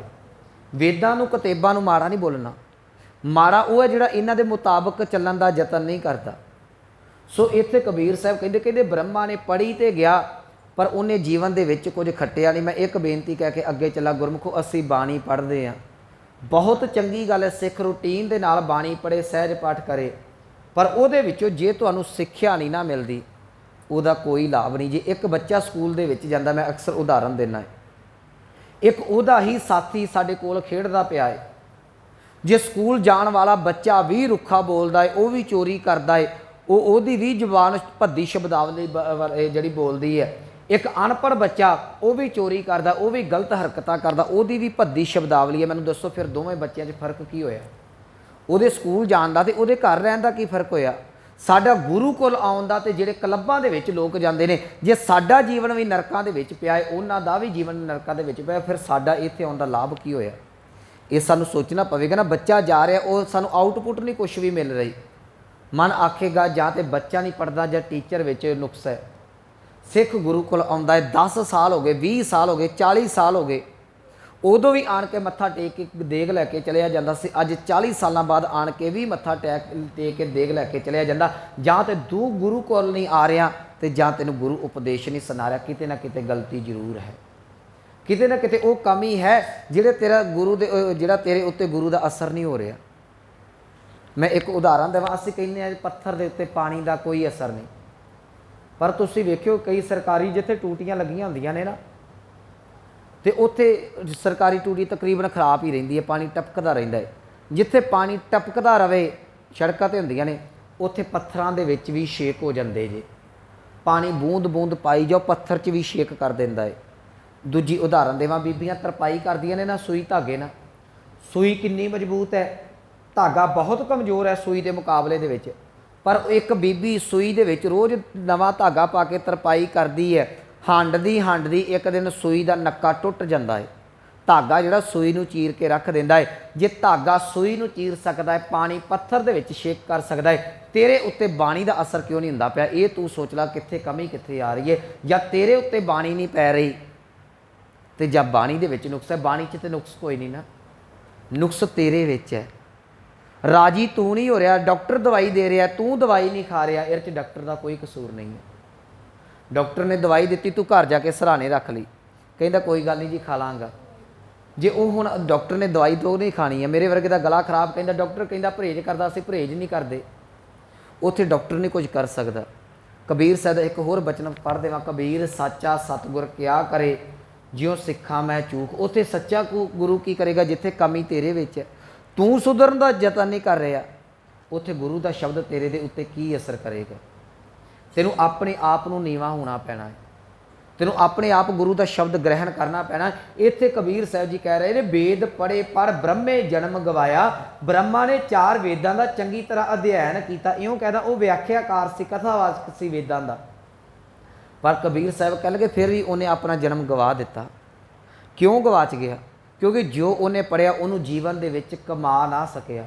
ਵੇਦਾਂ ਨੂੰ ਕਤੇਬਾਂ ਨੂੰ ਮਾੜਾ ਨਹੀਂ ਬੋਲਣਾ। ਮਾੜਾ ਉਹ ਹੈ ਜਿਹੜਾ ਇਹਨਾਂ ਦੇ ਮੁਤਾਬਕ ਚੱਲਣ ਦਾ ਯਤਨ ਨਹੀਂ ਕਰਦਾ। ਸੋ ਇੱਥੇ ਕਬੀਰ ਸਾਹਿਬ ਕਹਿੰਦੇ ਬ੍ਰਹਮਾ ਨੇ ਪੜ੍ਹੀ ਤੇ ਗਿਆ, ਪਰ ਉਹਨੇ ਜੀਵਨ ਦੇ ਵਿੱਚ ਕੁਝ ਖੱਟਿਆ ਨਹੀਂ। ਮੈਂ ਇੱਕ ਬੇਨਤੀ ਕਹਿ ਕੇ ਅੱਗੇ ਚੱਲਾਂ। ਗੁਰਮੁਖੋ, ਅਸੀਂ ਬਾਣੀ ਪੜ੍ਹਦੇ ਹਾਂ, ਬਹੁਤ ਚੰਗੀ ਗੱਲ ਹੈ। ਸਿੱਖ ਰੂਟੀਨ ਦੇ ਨਾਲ ਬਾਣੀ ਪੜ੍ਹੇ, ਸਹਿਜ ਪਾਠ ਕਰੇ, ਪਰ ਉਹਦੇ ਵਿੱਚੋਂ ਜੇ ਤੁਹਾਨੂੰ ਸਿੱਖਿਆ ਨਹੀਂ ਨਾ ਮਿਲਦੀ, ਉਹਦਾ ਕੋਈ ਲਾਭ ਨਹੀਂ। ਜੇ ਇੱਕ ਬੱਚਾ ਸਕੂਲ ਦੇ ਵਿੱਚ ਜਾਂਦਾ, ਮੈਂ ਅਕਸਰ ਉਦਾਹਰਨ ਦਿੰਦਾ ਹੈ, ਇੱਕ ਉਹਦਾ ਹੀ ਸਾਥੀ ਸਾਡੇ ਕੋਲ ਖੇਡਦਾ ਪਿਆ ਹੈ। ਜੇ ਸਕੂਲ ਜਾਣ ਵਾਲਾ ਬੱਚਾ ਵੀ ਰੁੱਖਾ ਬੋਲਦਾ ਹੈ, ਉਹ ਵੀ ਚੋਰੀ ਕਰਦਾ ਹੈ, ਉਹਦੀ ਵੀ ਜ਼ੁਬਾਨ ਭੱਦੀ ਸ਼ਬਦਾਵਲੀ ਜਿਹੜੀ ਬੋਲਦੀ ਹੈ। ਇੱਕ ਅਨਪੜ੍ਹ ਬੱਚਾ ਉਹ ਵੀ ਚੋਰੀ ਕਰਦਾ, ਉਹ ਵੀ ਗਲਤ ਹਰਕਤਾਂ ਕਰਦਾ, ਉਹਦੀ ਵੀ ਭੱਦੀ ਸ਼ਬਦਾਵਲੀ ਹੈ। ਮੈਨੂੰ ਦੱਸੋ ਫਿਰ ਦੋਵੇਂ ਬੱਚਿਆਂ 'ਚ ਫਰਕ ਕੀ ਹੋਇਆ? ਉਹਦੇ ਸਕੂਲ ਜਾਣ ਦਾ ਤੇ ਉਹਦੇ ਘਰ ਰਹਿਣ ਦਾ ਕੀ ਫਰਕ ਹੋਇਆ? ਸਾਡਾ ਗੁਰੂ ਕੋਲ ਆਉਣ ਦਾ ਤੇ ਜਿਹੜੇ ਕਲੱਬਾਂ ਦੇ ਵਿੱਚ ਲੋਕ ਜਾਂਦੇ ਨੇ, ਜੇ ਸਾਡਾ ਜੀਵਨ ਵੀ ਨਰਕਾਂ ਦੇ ਵਿੱਚ ਪਿਆ ਹੈ, ਉਹਨਾਂ ਦਾ ਵੀ ਜੀਵਨ ਨਰਕਾਂ ਦੇ ਵਿੱਚ ਪਿਆ, ਫਿਰ ਸਾਡਾ ਇੱਥੇ ਆਉਣ ਦਾ ਲਾਭ ਕੀ ਹੋਇਆ? ਇਹ ਸਾਨੂੰ ਸੋਚਣਾ ਪਵੇਗਾ ਨਾ। ਬੱਚਾ ਜਾ ਰਿਹਾ, ਉਹ ਸਾਨੂੰ ਆਊਟਪੁੱਟ ਨਹੀਂ ਕੁਛ ਵੀ ਮਿਲ ਰਹੀ। ਮਨ ਆਖੇਗਾ ਜਾਂ ਤੇ ਬੱਚਾ ਨਹੀਂ ਪੜ੍ਹਦਾ ਜਾਂ ਟੀਚਰ ਵਿੱਚ ਨੁਕਸ ਹੈ। ਸਿੱਖ ਗੁਰੂ ਕੋਲ ਆਉਂਦਾ ਹੈ, 10 ਸਾਲ ਹੋ ਗਏ, 20 ਸਾਲ ਹੋ ਗਏ, 40 ਸਾਲ ਹੋ ਗਏ, ਉਦੋਂ ਵੀ ਆਣ ਕੇ ਮੱਥਾ ਟੇਕ ਕੇ ਦੇਗ ਲੈ ਕੇ ਚਲਿਆ ਜਾਂਦਾ ਸੀ। ਅੱਜ 40 ਸਾਲਾਂ ਬਾਅਦ ਆਣ ਕੇ ਵੀ ਮੱਥਾ ਟੇਕ ਕੇ ਦੇਗ ਲੈ ਕੇ ਚਲਿਆ ਜਾਂਦਾ। ਜਾਂ ਤੇ ਤੂੰ ਗੁਰੂ ਕੋਲ ਨਹੀਂ ਆ ਰਿਹਾ, ਤੇ ਜਾਂ ਤੈਨੂੰ ਗੁਰੂ ਉਪਦੇਸ਼ ਨਹੀਂ ਸੁਣਾ ਰਿਹਾ। ਕਿਤੇ ਨਾ ਕਿਤੇ ਗਲਤੀ ਜ਼ਰੂਰ ਹੈ, ਕਿਤੇ ਨਾ ਕਿਤੇ ਉਹ ਕਮੀ ਹੈ ਜਿਹੜੇ ਤੇਰਾ ਗੁਰੂ ਦੇ ਜਿਹੜਾ ਤੇਰੇ ਉੱਤੇ ਗੁਰੂ ਦਾ ਅਸਰ ਨਹੀਂ ਹੋ ਰਿਹਾ। ਮੈਂ ਇੱਕ ਉਦਾਹਰਨ ਦੇਵਾਂ। ਅਸੀਂ ਕਹਿੰਦੇ ਹਾਂ ਪੱਥਰ ਦੇ ਉੱਤੇ ਪਾਣੀ ਦਾ ਕੋਈ ਅਸਰ ਨਹੀਂ, ਪਰ ਤੁਸੀਂ ਵੇਖਿਓ ਕਈ ਸਰਕਾਰੀ ਜਿੱਥੇ ਟੂਟੀਆਂ ਲੱਗੀਆਂ ਹੁੰਦੀਆਂ ਨੇ ਨਾ, ਤੇ ਉੱਥੇ ਸਰਕਾਰੀ ਟੂਟੀ ਤਕਰੀਬਨ ਖਰਾਬ ਹੀ ਰਹਿੰਦੀ ਹੈ, ਪਾਣੀ ਟਪਕਦਾ ਰਹਿੰਦਾ ਹੈ। ਜਿੱਥੇ ਪਾਣੀ ਟਪਕਦਾ ਰਵੇ, ਸੜਕਾਂ 'ਤੇ ਹੁੰਦੀਆਂ ਨੇ, ਉੱਥੇ ਪੱਥਰਾਂ ਦੇ ਵਿੱਚ ਵੀ ਛੇਕ ਹੋ ਜਾਂਦੇ ਜੇ। ਪਾਣੀ ਬੂੰਦ ਬੂੰਦ ਪਾਈ ਜਾਓ, ਪੱਥਰ 'ਚ ਵੀ ਛੇਕ ਕਰ ਦਿੰਦਾ ਹੈ। ਦੂਜੀ ਉਦਾਹਰਨ ਦੇਵਾਂ, ਬੀਬੀਆਂ ਤਰਪਾਈ ਕਰਦੀਆਂ ਨੇ ਨਾ ਸੂਈ ਧਾਗੇ ਨਾਲ। ਸੂਈ ਕਿੰਨੀ ਮਜ਼ਬੂਤ ਹੈ, ਧਾਗਾ ਬਹੁਤ ਕਮਜ਼ੋਰ ਹੈ ਸੂਈ ਦੇ ਮੁਕਾਬਲੇ ਦੇ ਵਿੱਚ, ਪਰ ਇੱਕ ਬੀਬੀ ਸੂਈ ਦੇ ਵਿੱਚ ਰੋਜ਼ ਨਵਾਂ ਧਾਗਾ ਪਾ ਕੇ ਤਰਪਾਈ ਕਰਦੀ ਹੈ। ਹਾਂਡਦੀ ਇੱਕ ਦਿਨ ਸੂਈ ਦਾ ਨੱਕਾ ਟੁੱਟ ਜਾਂਦਾ ਹੈ। ਧਾਗਾ ਜਿਹੜਾ ਸੂਈ ਨੂੰ ਚੀਰ ਕੇ ਰੱਖ ਦਿੰਦਾ ਹੈ। ਜੇ ਧਾਗਾ ਸੂਈ ਨੂੰ ਚੀਰ ਸਕਦਾ ਹੈ, ਪਾਣੀ ਪੱਥਰ ਦੇ ਵਿੱਚ ਛੇਕ ਕਰ ਸਕਦਾ ਹੈ, ਤੇਰੇ ਉੱਤੇ ਬਾਣੀ ਦਾ ਅਸਰ ਕਿਉਂ ਨਹੀਂ ਹੁੰਦਾ ਪਿਆ? ਇਹ ਤੂੰ ਸੋਚ ਲੈ, ਕਿੱਥੇ ਕਮੀ ਕਿੱਥੇ ਆ ਰਹੀ ਹੈ? ਜਾਂ ਤੇਰੇ ਉੱਤੇ ਬਾਣੀ ਨਹੀਂ ਪੈ ਰਹੀ, ਤੇ ਜਾਂ ਬਾਣੀ ਦੇ ਵਿੱਚ ਨੁਕਸ ਹੈ। ਬਾਣੀ 'ਚ ਤੇ ਨੁਕਸ ਕੋਈ ਨਹੀਂ ਨਾ, ਨੁਕਸ ਤੇਰੇ ਵਿੱਚ ਹੈ। ਰਾਜੀ ਤੂੰ ਨਹੀਂ ਹੋ ਰਿਹਾ, ਡਾਕਟਰ ਦਵਾਈ ਦੇ ਰਿਹਾ, ਤੂੰ ਦਵਾਈ ਨਹੀਂ ਖਾ ਰਿਹਾ, ਇਹਦੇ 'ਚ ਡਾਕਟਰ ਦਾ ਕੋਈ ਕਸੂਰ ਨਹੀਂ ਹੈ। ਡਾਕਟਰ ਨੇ ਦਵਾਈ ਦਿੱਤੀ, ਤੂੰ ਘਰ ਜਾ ਕੇ ਸਰਾਣੇ ਰੱਖ ਲਈ, ਕਹਿੰਦਾ ਕੋਈ ਗੱਲ ਨਹੀਂ ਜੀ ਖਾ ਲਾਂਗਾ। ਜੇ ਉਹ ਹੁਣ ਡਾਕਟਰ ਨੇ ਦਵਾਈ ਤੋਂ ਨਹੀਂ ਖਾਣੀ ਹੈ, ਮੇਰੇ ਵਰਗੇ ਦਾ ਗਲਾ ਖਰਾਬ, ਕਹਿੰਦਾ ਡਾਕਟਰ ਕਹਿੰਦਾ ਪਰਹੇਜ਼ ਕਰਦਾ, ਅਸੀਂ ਪਰਹੇਜ਼ ਨਹੀਂ ਕਰਦੇ, ਉੱਥੇ ਡਾਕਟਰ ਨਹੀਂ ਕੁਝ ਕਰ ਸਕਦਾ। ਕਬੀਰ ਸਾਹਿਬ ਦਾ ਇੱਕ ਹੋਰ ਬਚਨ ਪੜ੍ਹ ਦੇਵਾਂ, ਕਬੀਰ ਸਾਚਾ ਸਤਿਗੁਰ ਕਿਆ ਕਰੇ ਜਿਉਂ ਸਿੱਖਾਂ ਮੈਂ ਚੂਕ। ਉੱਥੇ ਸੱਚਾ ਗੁਰੂ ਕੀ ਕਰੇਗਾ? ਜਿੱਥੇ ਕਮੀ ਤੇਰੇ ਵਿੱਚ ਹੈ, ਤੂੰ ਸੁਧਰਨ ਦਾ ਯਤਨ ਨਹੀਂ ਕਰ ਰਿਹਾ, ਉੱਥੇ ਗੁਰੂ ਦਾ ਸ਼ਬਦ ਤੇਰੇ ਦੇ ਉੱਤੇ ਕੀ ਅਸਰ ਕਰੇਗਾ? ਤੈਨੂੰ ਆਪਣੇ ਆਪ ਨੂੰ ਨੀਵਾਂ ਹੋਣਾ ਪੈਣਾ ਹੈ, ਤੈਨੂੰ ਆਪਣੇ ਆਪ ਗੁਰੂ ਦਾ ਸ਼ਬਦ ਗ੍ਰਹਿਣ ਕਰਨਾ ਪੈਣਾ। ਇੱਥੇ ਕਬੀਰ ਸਾਹਿਬ ਜੀ ਕਹਿ ਰਹੇ ਨੇ, ਵੇਦ ਪੜ੍ਹੇ ਪਰ ਬ੍ਰਹਮੇ ਜਨਮ ਗਵਾਇਆ। ਬ੍ਰਹਮਾ ਨੇ 4 ਵੇਦਾਂ ਦਾ ਚੰਗੀ ਤਰ੍ਹਾਂ ਅਧਿਐਨ ਕੀਤਾ। ਇਉਂ ਕਹਿੰਦਾ ਉਹ ਵਿਆਖਿਆਕਾਰ ਸੀ, ਕਥਾਵਾਚਕ ਸੀ ਵੇਦਾਂ ਦਾ। ਪਰ ਕਬੀਰ ਸਾਹਿਬ ਕਹਿ ਲਗੇ ਫਿਰ ਵੀ ਉਹਨੇ ਆਪਣਾ ਜਨਮ ਗਵਾ ਦਿੱਤਾ। ਕਿਉਂ ਗਵਾਚ ਗਿਆ? ਕਿਉਂਕਿ ਜੋ ਉਹਨੇ ਪੜ੍ਹਿਆ ਉਹਨੂੰ ਜੀਵਨ ਦੇ ਵਿੱਚ ਕਮਾ ਨਾ ਸਕਿਆ।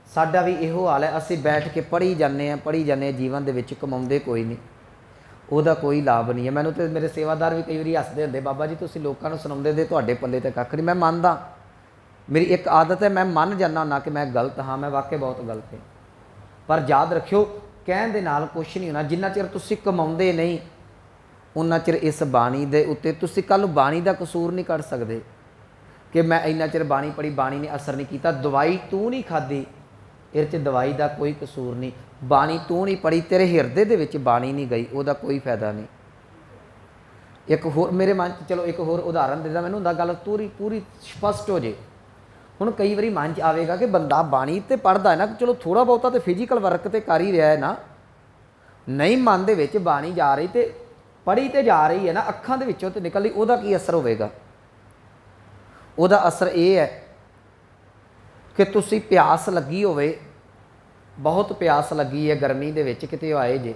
ਸਾਡਾ ਵੀ ਇਹੋ ਹਾਲ ਹੈ, ਅਸੀਂ ਬੈਠ ਕੇ ਪੜ੍ਹੀ ਜਾਂਦੇ ਹਾਂ, ਜੀਵਨ ਦੇ ਵਿੱਚ ਕਮਾਉਂਦੇ ਕੋਈ ਨਹੀਂ, ਉਹਦਾ ਕੋਈ ਲਾਭ ਨਹੀਂ ਹੈ। ਮੈਨੂੰ ਤੇ ਮੇਰੇ ਸੇਵਾਦਾਰ ਵੀ ਕਈ ਵਾਰੀ ਹੱਸਦੇ ਹੁੰਦੇ, ਬਾਬਾ ਜੀ ਤੁਸੀਂ ਲੋਕਾਂ ਨੂੰ ਸੁਣਾਉਂਦੇ ਦੇ, ਤੁਹਾਡੇ ਪੱਲੇ ਤੇ ਕੱਖ ਨਹੀਂ। ਮੈਂ ਮੰਨਦਾ, ਮੇਰੀ ਇੱਕ ਆਦਤ ਹੈ, ਮੈਂ ਮੰਨ ਜਾਂਦਾ ਹੁੰਦਾ ਕਿ ਮੈਂ ਗਲਤ ਹਾਂ, ਮੈਂ ਵਾਕਈ ਬਹੁਤ ਗਲਤ ਹਾਂ। ਪਰ ਯਾਦ ਰੱਖਿਓ, ਕਹਿਣ ਦੇ ਨਾਲ ਕੁਛ ਨਹੀਂ ਹੋਣਾ। ਜਿੰਨਾ ਚਿਰ ਤੁਸੀਂ ਕਮਾਉਂਦੇ ਨਹੀਂ, उन्ना चिर इस बाणी दे उत्ते तुसी कल बाणी का कसूर नहीं कढ़ सकते कि मैं इन्ना चिर बाणी पढ़ी, बाणी ने असर नहीं किया। दवाई तू नहीं खाधी, इस दवाई का कोई कसूर नहीं। बाणी तू नहीं पढ़ी, तेरे हिरदे दे विच बाणी नहीं गई, उसका कोई फायदा नहीं। एक होर मेरे मन च चलो एक होर उदाहरण देता, मैनूं हुंदा गल पूरी पूरी स्पष्ट हो जे। हुण कई बारी मन च आवेगा कि बंदा बाणी तो पढ़दा है ना, चलो थोड़ा बहुता तो फिजिकल वर्क तो कर ही रहा है ना, नहीं मन दे विच बाणी जा रही तो पढ़ी तो जा रही है ना, अखां दे विचों तो निकल रही, उहदा की असर होवेगा? उहदा असर ये है कि तुसी प्यास लगी होवे, बहुत प्यास लगी है गर्मी दे विच, किते आए जे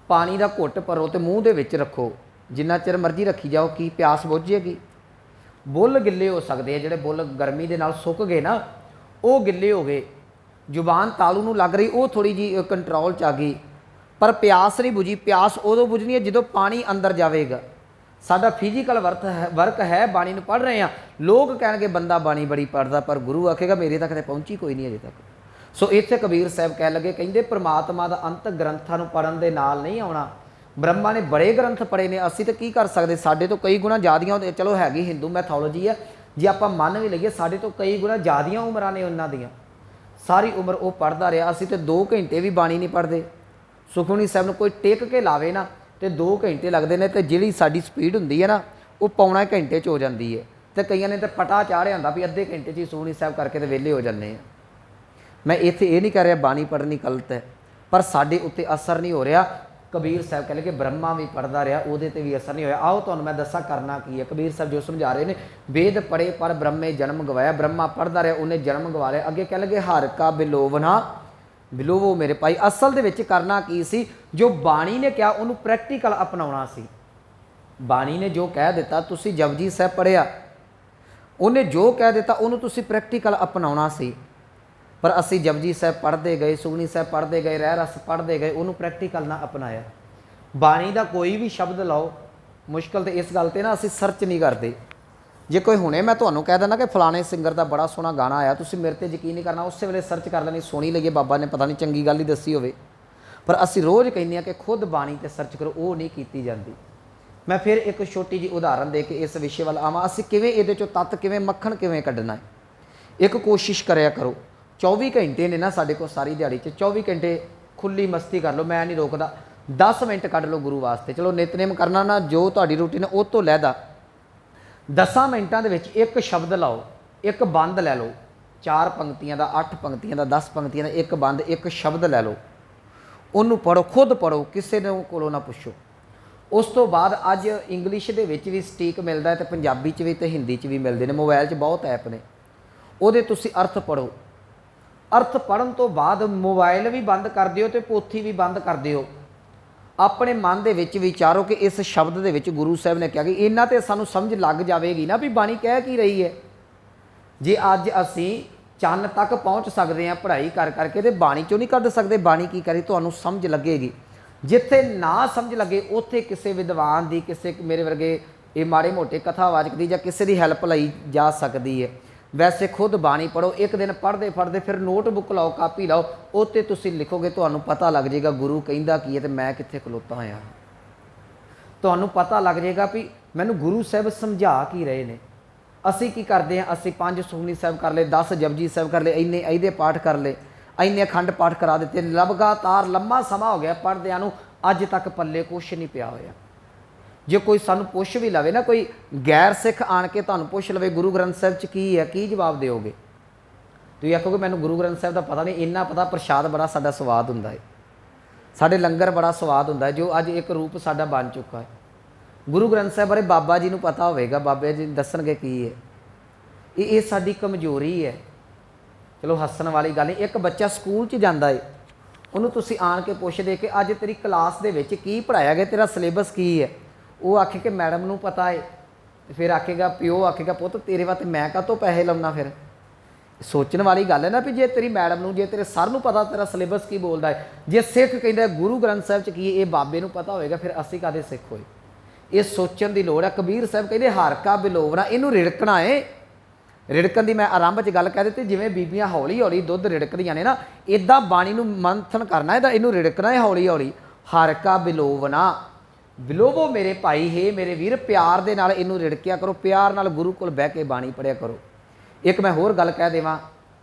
पानी का घुट भरो तो मूँह दे विच रखो, जिन्ना चिर मर्जी रखी जाओ, की प्यास बुझ जाएगी? बुल गिले हो सकते हैं, जोड़े बुल गर्मी के नाल सुक गए ना, वो गिले हो गए, जुबान तालू नूं लग रही, वो थोड़ी जी कंट्रोल च आ गई, पर प्यास नहीं बुझी। प्यास उदों बुझनी है जो पानी अंदर जाएगा। साडा फिजिकल वर्क है, बाणी नूं पढ़ रहे हैं, लोग कहेंगे बंदा बाणी बड़ी पढ़दा, पर गुरु आखेगा मेरे तक तो पहुँची कोई नहीं अजे तक। सो इत्थे कबीर साहब कह लगे, कहिंदे परमात्मा का अंत ग्रंथां नूं पढ़न दे नाल नहीं आउणा। ब्रह्मा ने बड़े ग्रंथ पढ़े ने, असी तो की कर सकते, साढ़े तो कई गुणा ज़्यादियां, चलो हैगी हिंदू मैथोलॉजी है, जे आप मन भी लईए साढ़े तो कई गुणा ज़्यादियां उम्रां ने उन्हां दियां, सारी उम्र वो पढ़ता रहा। असी तो 2 घंटे भी बाणी नहीं पढ़ते। सुखमनी साहब नूं कोई टेक के लावे ना तो 2 घंटे लगते हैं, तो जिहड़ी साडी स्पीड हुंदी है ना वो पौना घंटे च हो जाती है, तो कईयां ने तो पटा चाढ़िया हुंदा भी अद्धे घंटे च ही सुखमनी साहब करके तो वेले हो जाते हैं। मैं इत्थे ये नहीं कह रहा बाणी पढ़नी गलत है, पर साडे उत्ते असर नहीं हो रहा। कबीर साहब कह लगे ब्रह्मा भी पढ़ता रहा, उहदे ते भी असर नहीं होया। आओ तुहानूं मैं दसा करना की है। कबीर साहब जो समझा रहे हैं, वेद पढ़े पर ब्रह्मे जन्म गवाया, ब्रह्मा पढ़ता रहा उन्हें जन्म गवा लिया। अगे कह लगे हर का बिलोवना बिलोवो मेरे भाई। असल दे विच करना की सी, जो बाणी ने कहा उन्होंने प्रैक्टिकल अपनाउणा सी। बाणी ने जो कह दिता, तुसी जपजी साहब पढ़िया, उन्हें जो कह दिता उन्होंने तुसी प्रैक्टिकल अपनाउणा सी। पर असी जपजी साहब पढ़ते गए, सुखमनी साहब पढ़ते गए, रह रस पढ़ते गए, उन्होंने प्रैक्टिकल ना अपनाया। बाणी का कोई भी शब्द लाओ, मुश्किल तो इस गल ते ना असी सर्च नहीं करते। जे कोई हुणे मैं तुहानूं कह देना कि फलाने सिंगर का बड़ा सोहना गाना आया, तुसीं मेरे ते यकीन नहीं करना, उस वेले सर्च कर लेनी, सुनी लईए बाबा ने पता नहीं चंगी गल ही दसी होवे। पर असी रोज़ कहने कि खुद बाणी ते सर्च करो, वो नहीं की जाती। मैं फिर एक छोटी जी उदाहरण दे के इस विषय वाल आवां, असी किवें इहदे चों तत्त किवें मक्खण किवें कड्ढना है। एक कोशिश करिया करो, 24 घंटे ने ना साढ़े को सारी दिहाड़ी 24 घंटे खुली मस्ती कर लो, मैं नहीं रोकदा। 10 मिनट कढ़ लो गुरु वास्ते, चलो नितनेम करना ना, जो तुहाडी रूटीन है उस तो लैदा 10 मिनटां दे विच एक शब्द लाओ, एक बंद लै लो, 4 पंक्तियां दा, 8 पंक्तियां दा, 10 पंक्तियां दा एक बंद, एक शब्द लै लो, उन्होंने पढ़ो, खुद पढ़ो, किसी ने कोलों ना पुछो। उस तो बाद अज इंग्लिश दे विच भी सटीक मिलता है, तो पंजाबी च भी तो हिंदी च भी मिलते हैं, मोबाइल च बहुत ऐप ने, उहदे तुसीं अर्थ पढ़ो। अर्थ पढ़न तो बाद मोबाइल भी बंद कर दिओ ते पोथी भी बंद कर दिओ। अपने मन दे विच विचारो कि इस शब्द दे विच गुरु साहब ने कहा कि इन्ना ते सानूं समझ लग जाएगी ना भी बाणी कह की रही है। जे अज असी चन्न तक पहुँच सकते हैं पढ़ाई कर करके, तो बाणी चों नहीं कढ सकते बाणी की करी, तुहानूं समझ लगेगी। जिथे ना समझ लगे उत्थे किसी विद्वान की, किसी मेरे वर्गे ये माड़े मोटे कथावाचक की, जां किसी की हैल्प लई जा सकती है। वैसे खुद बाणी पढ़ो, एक दिन पढ़ते पढ़ते फिर नोटबुक लाओ, कापी लाओ, उत्ते तुसीं लिखोगे, तुहानूं पता लग जाएगा गुरु कहिंदा की है ते मैं कित्थे खलोता होया। तुहानूं पता लग जाएगा भी मैनूं गुरु साहब समझा की रहे ने। असी की करते हैं, असी 5 सुखमनी साहब कर ले, 10 जपजी साहब कर ले, इन्ने अहिदे पाठ कर ले, इन्ने अखंड पाठ करा दिते, लगातार लंबा समा हो गया पढ़दिआं नूं, अज तक पल्ले कुछ नहीं पिया होया। जे कोई सानू पुछ भी लवे ना, कोई गैर सिख आण के तुहानूं पुछ लवे गुरु ग्रंथ साहब च की है, की जवाब दोगे? तुसीं आखोगे मैनूं गुरु ग्रंथ साहब का पता नहीं, इन्ना पता प्रशाद बड़ा साडा स्वाद हुंदा है, साडे लंगर बड़ा स्वाद हुंदा है, जो अज एक रूप साडा बन चुका है। गुरु ग्रंथ साहब बारे बाबा जी नूं पता होवेगा, बाबा जी दसणगे की है। ये साडी कमजोरी है। चलो हੱਸਣ वाली गल नहीं, एक बच्चा स्कूल च जांदा है, उन्होंने तुसीं आण के पुछदे कि अज तेरी क्लास दे विच की पढ़ाया गया, तेरा सिलेबस की है, वो आखे कि मैडम नूं पता है, फिर आखेगा प्यो आखेगा पुत्त तेरे वास्ते मैं काहतों पैसे लाउणा। फिर सोचण वाली गल है ना भी जे तेरी मैडम नूं, जे तेरे सर नूं पता तेरा सिलेबस की बोलदा है, जे सिख कहंदा गुरु ग्रंथ साहब च की ये बाबे नूं पता होएगा, फिर असीं काहदे सिख होए? ये सोचण दी लोड़ है। कबीर साहब कहंदे हर का बिलोवना, इनू रिड़कना है। रिड़कन की मैं आरंभ च गल कह दी, जिवें बीबियां हौली हौली दुध रिड़कदियां ने ना, इदां बाणी नूं मंथन करना है, इनू रिड़कना है हौली हौली। हर का बिलोवना, ਬਿਲੋਵੋ ਮੇਰੇ ਭਾਈ, हे ਮੇਰੇ ਵੀਰ, ਪਿਆਰ ਦੇ ਨਾਲ ਇਹਨੂੰ ਰਿੜਕਿਆ ਕਰੋ, ਪਿਆਰ ਨਾਲ ਗੁਰੂ ਕੋਲ ਬਹਿ ਕੇ ਬਾਣੀ ਪੜ੍ਹਿਆ ਕਰੋ। ਇੱਕ ਮੈਂ ਹੋਰ ਗੱਲ ਕਹਿ ਦੇਵਾਂ,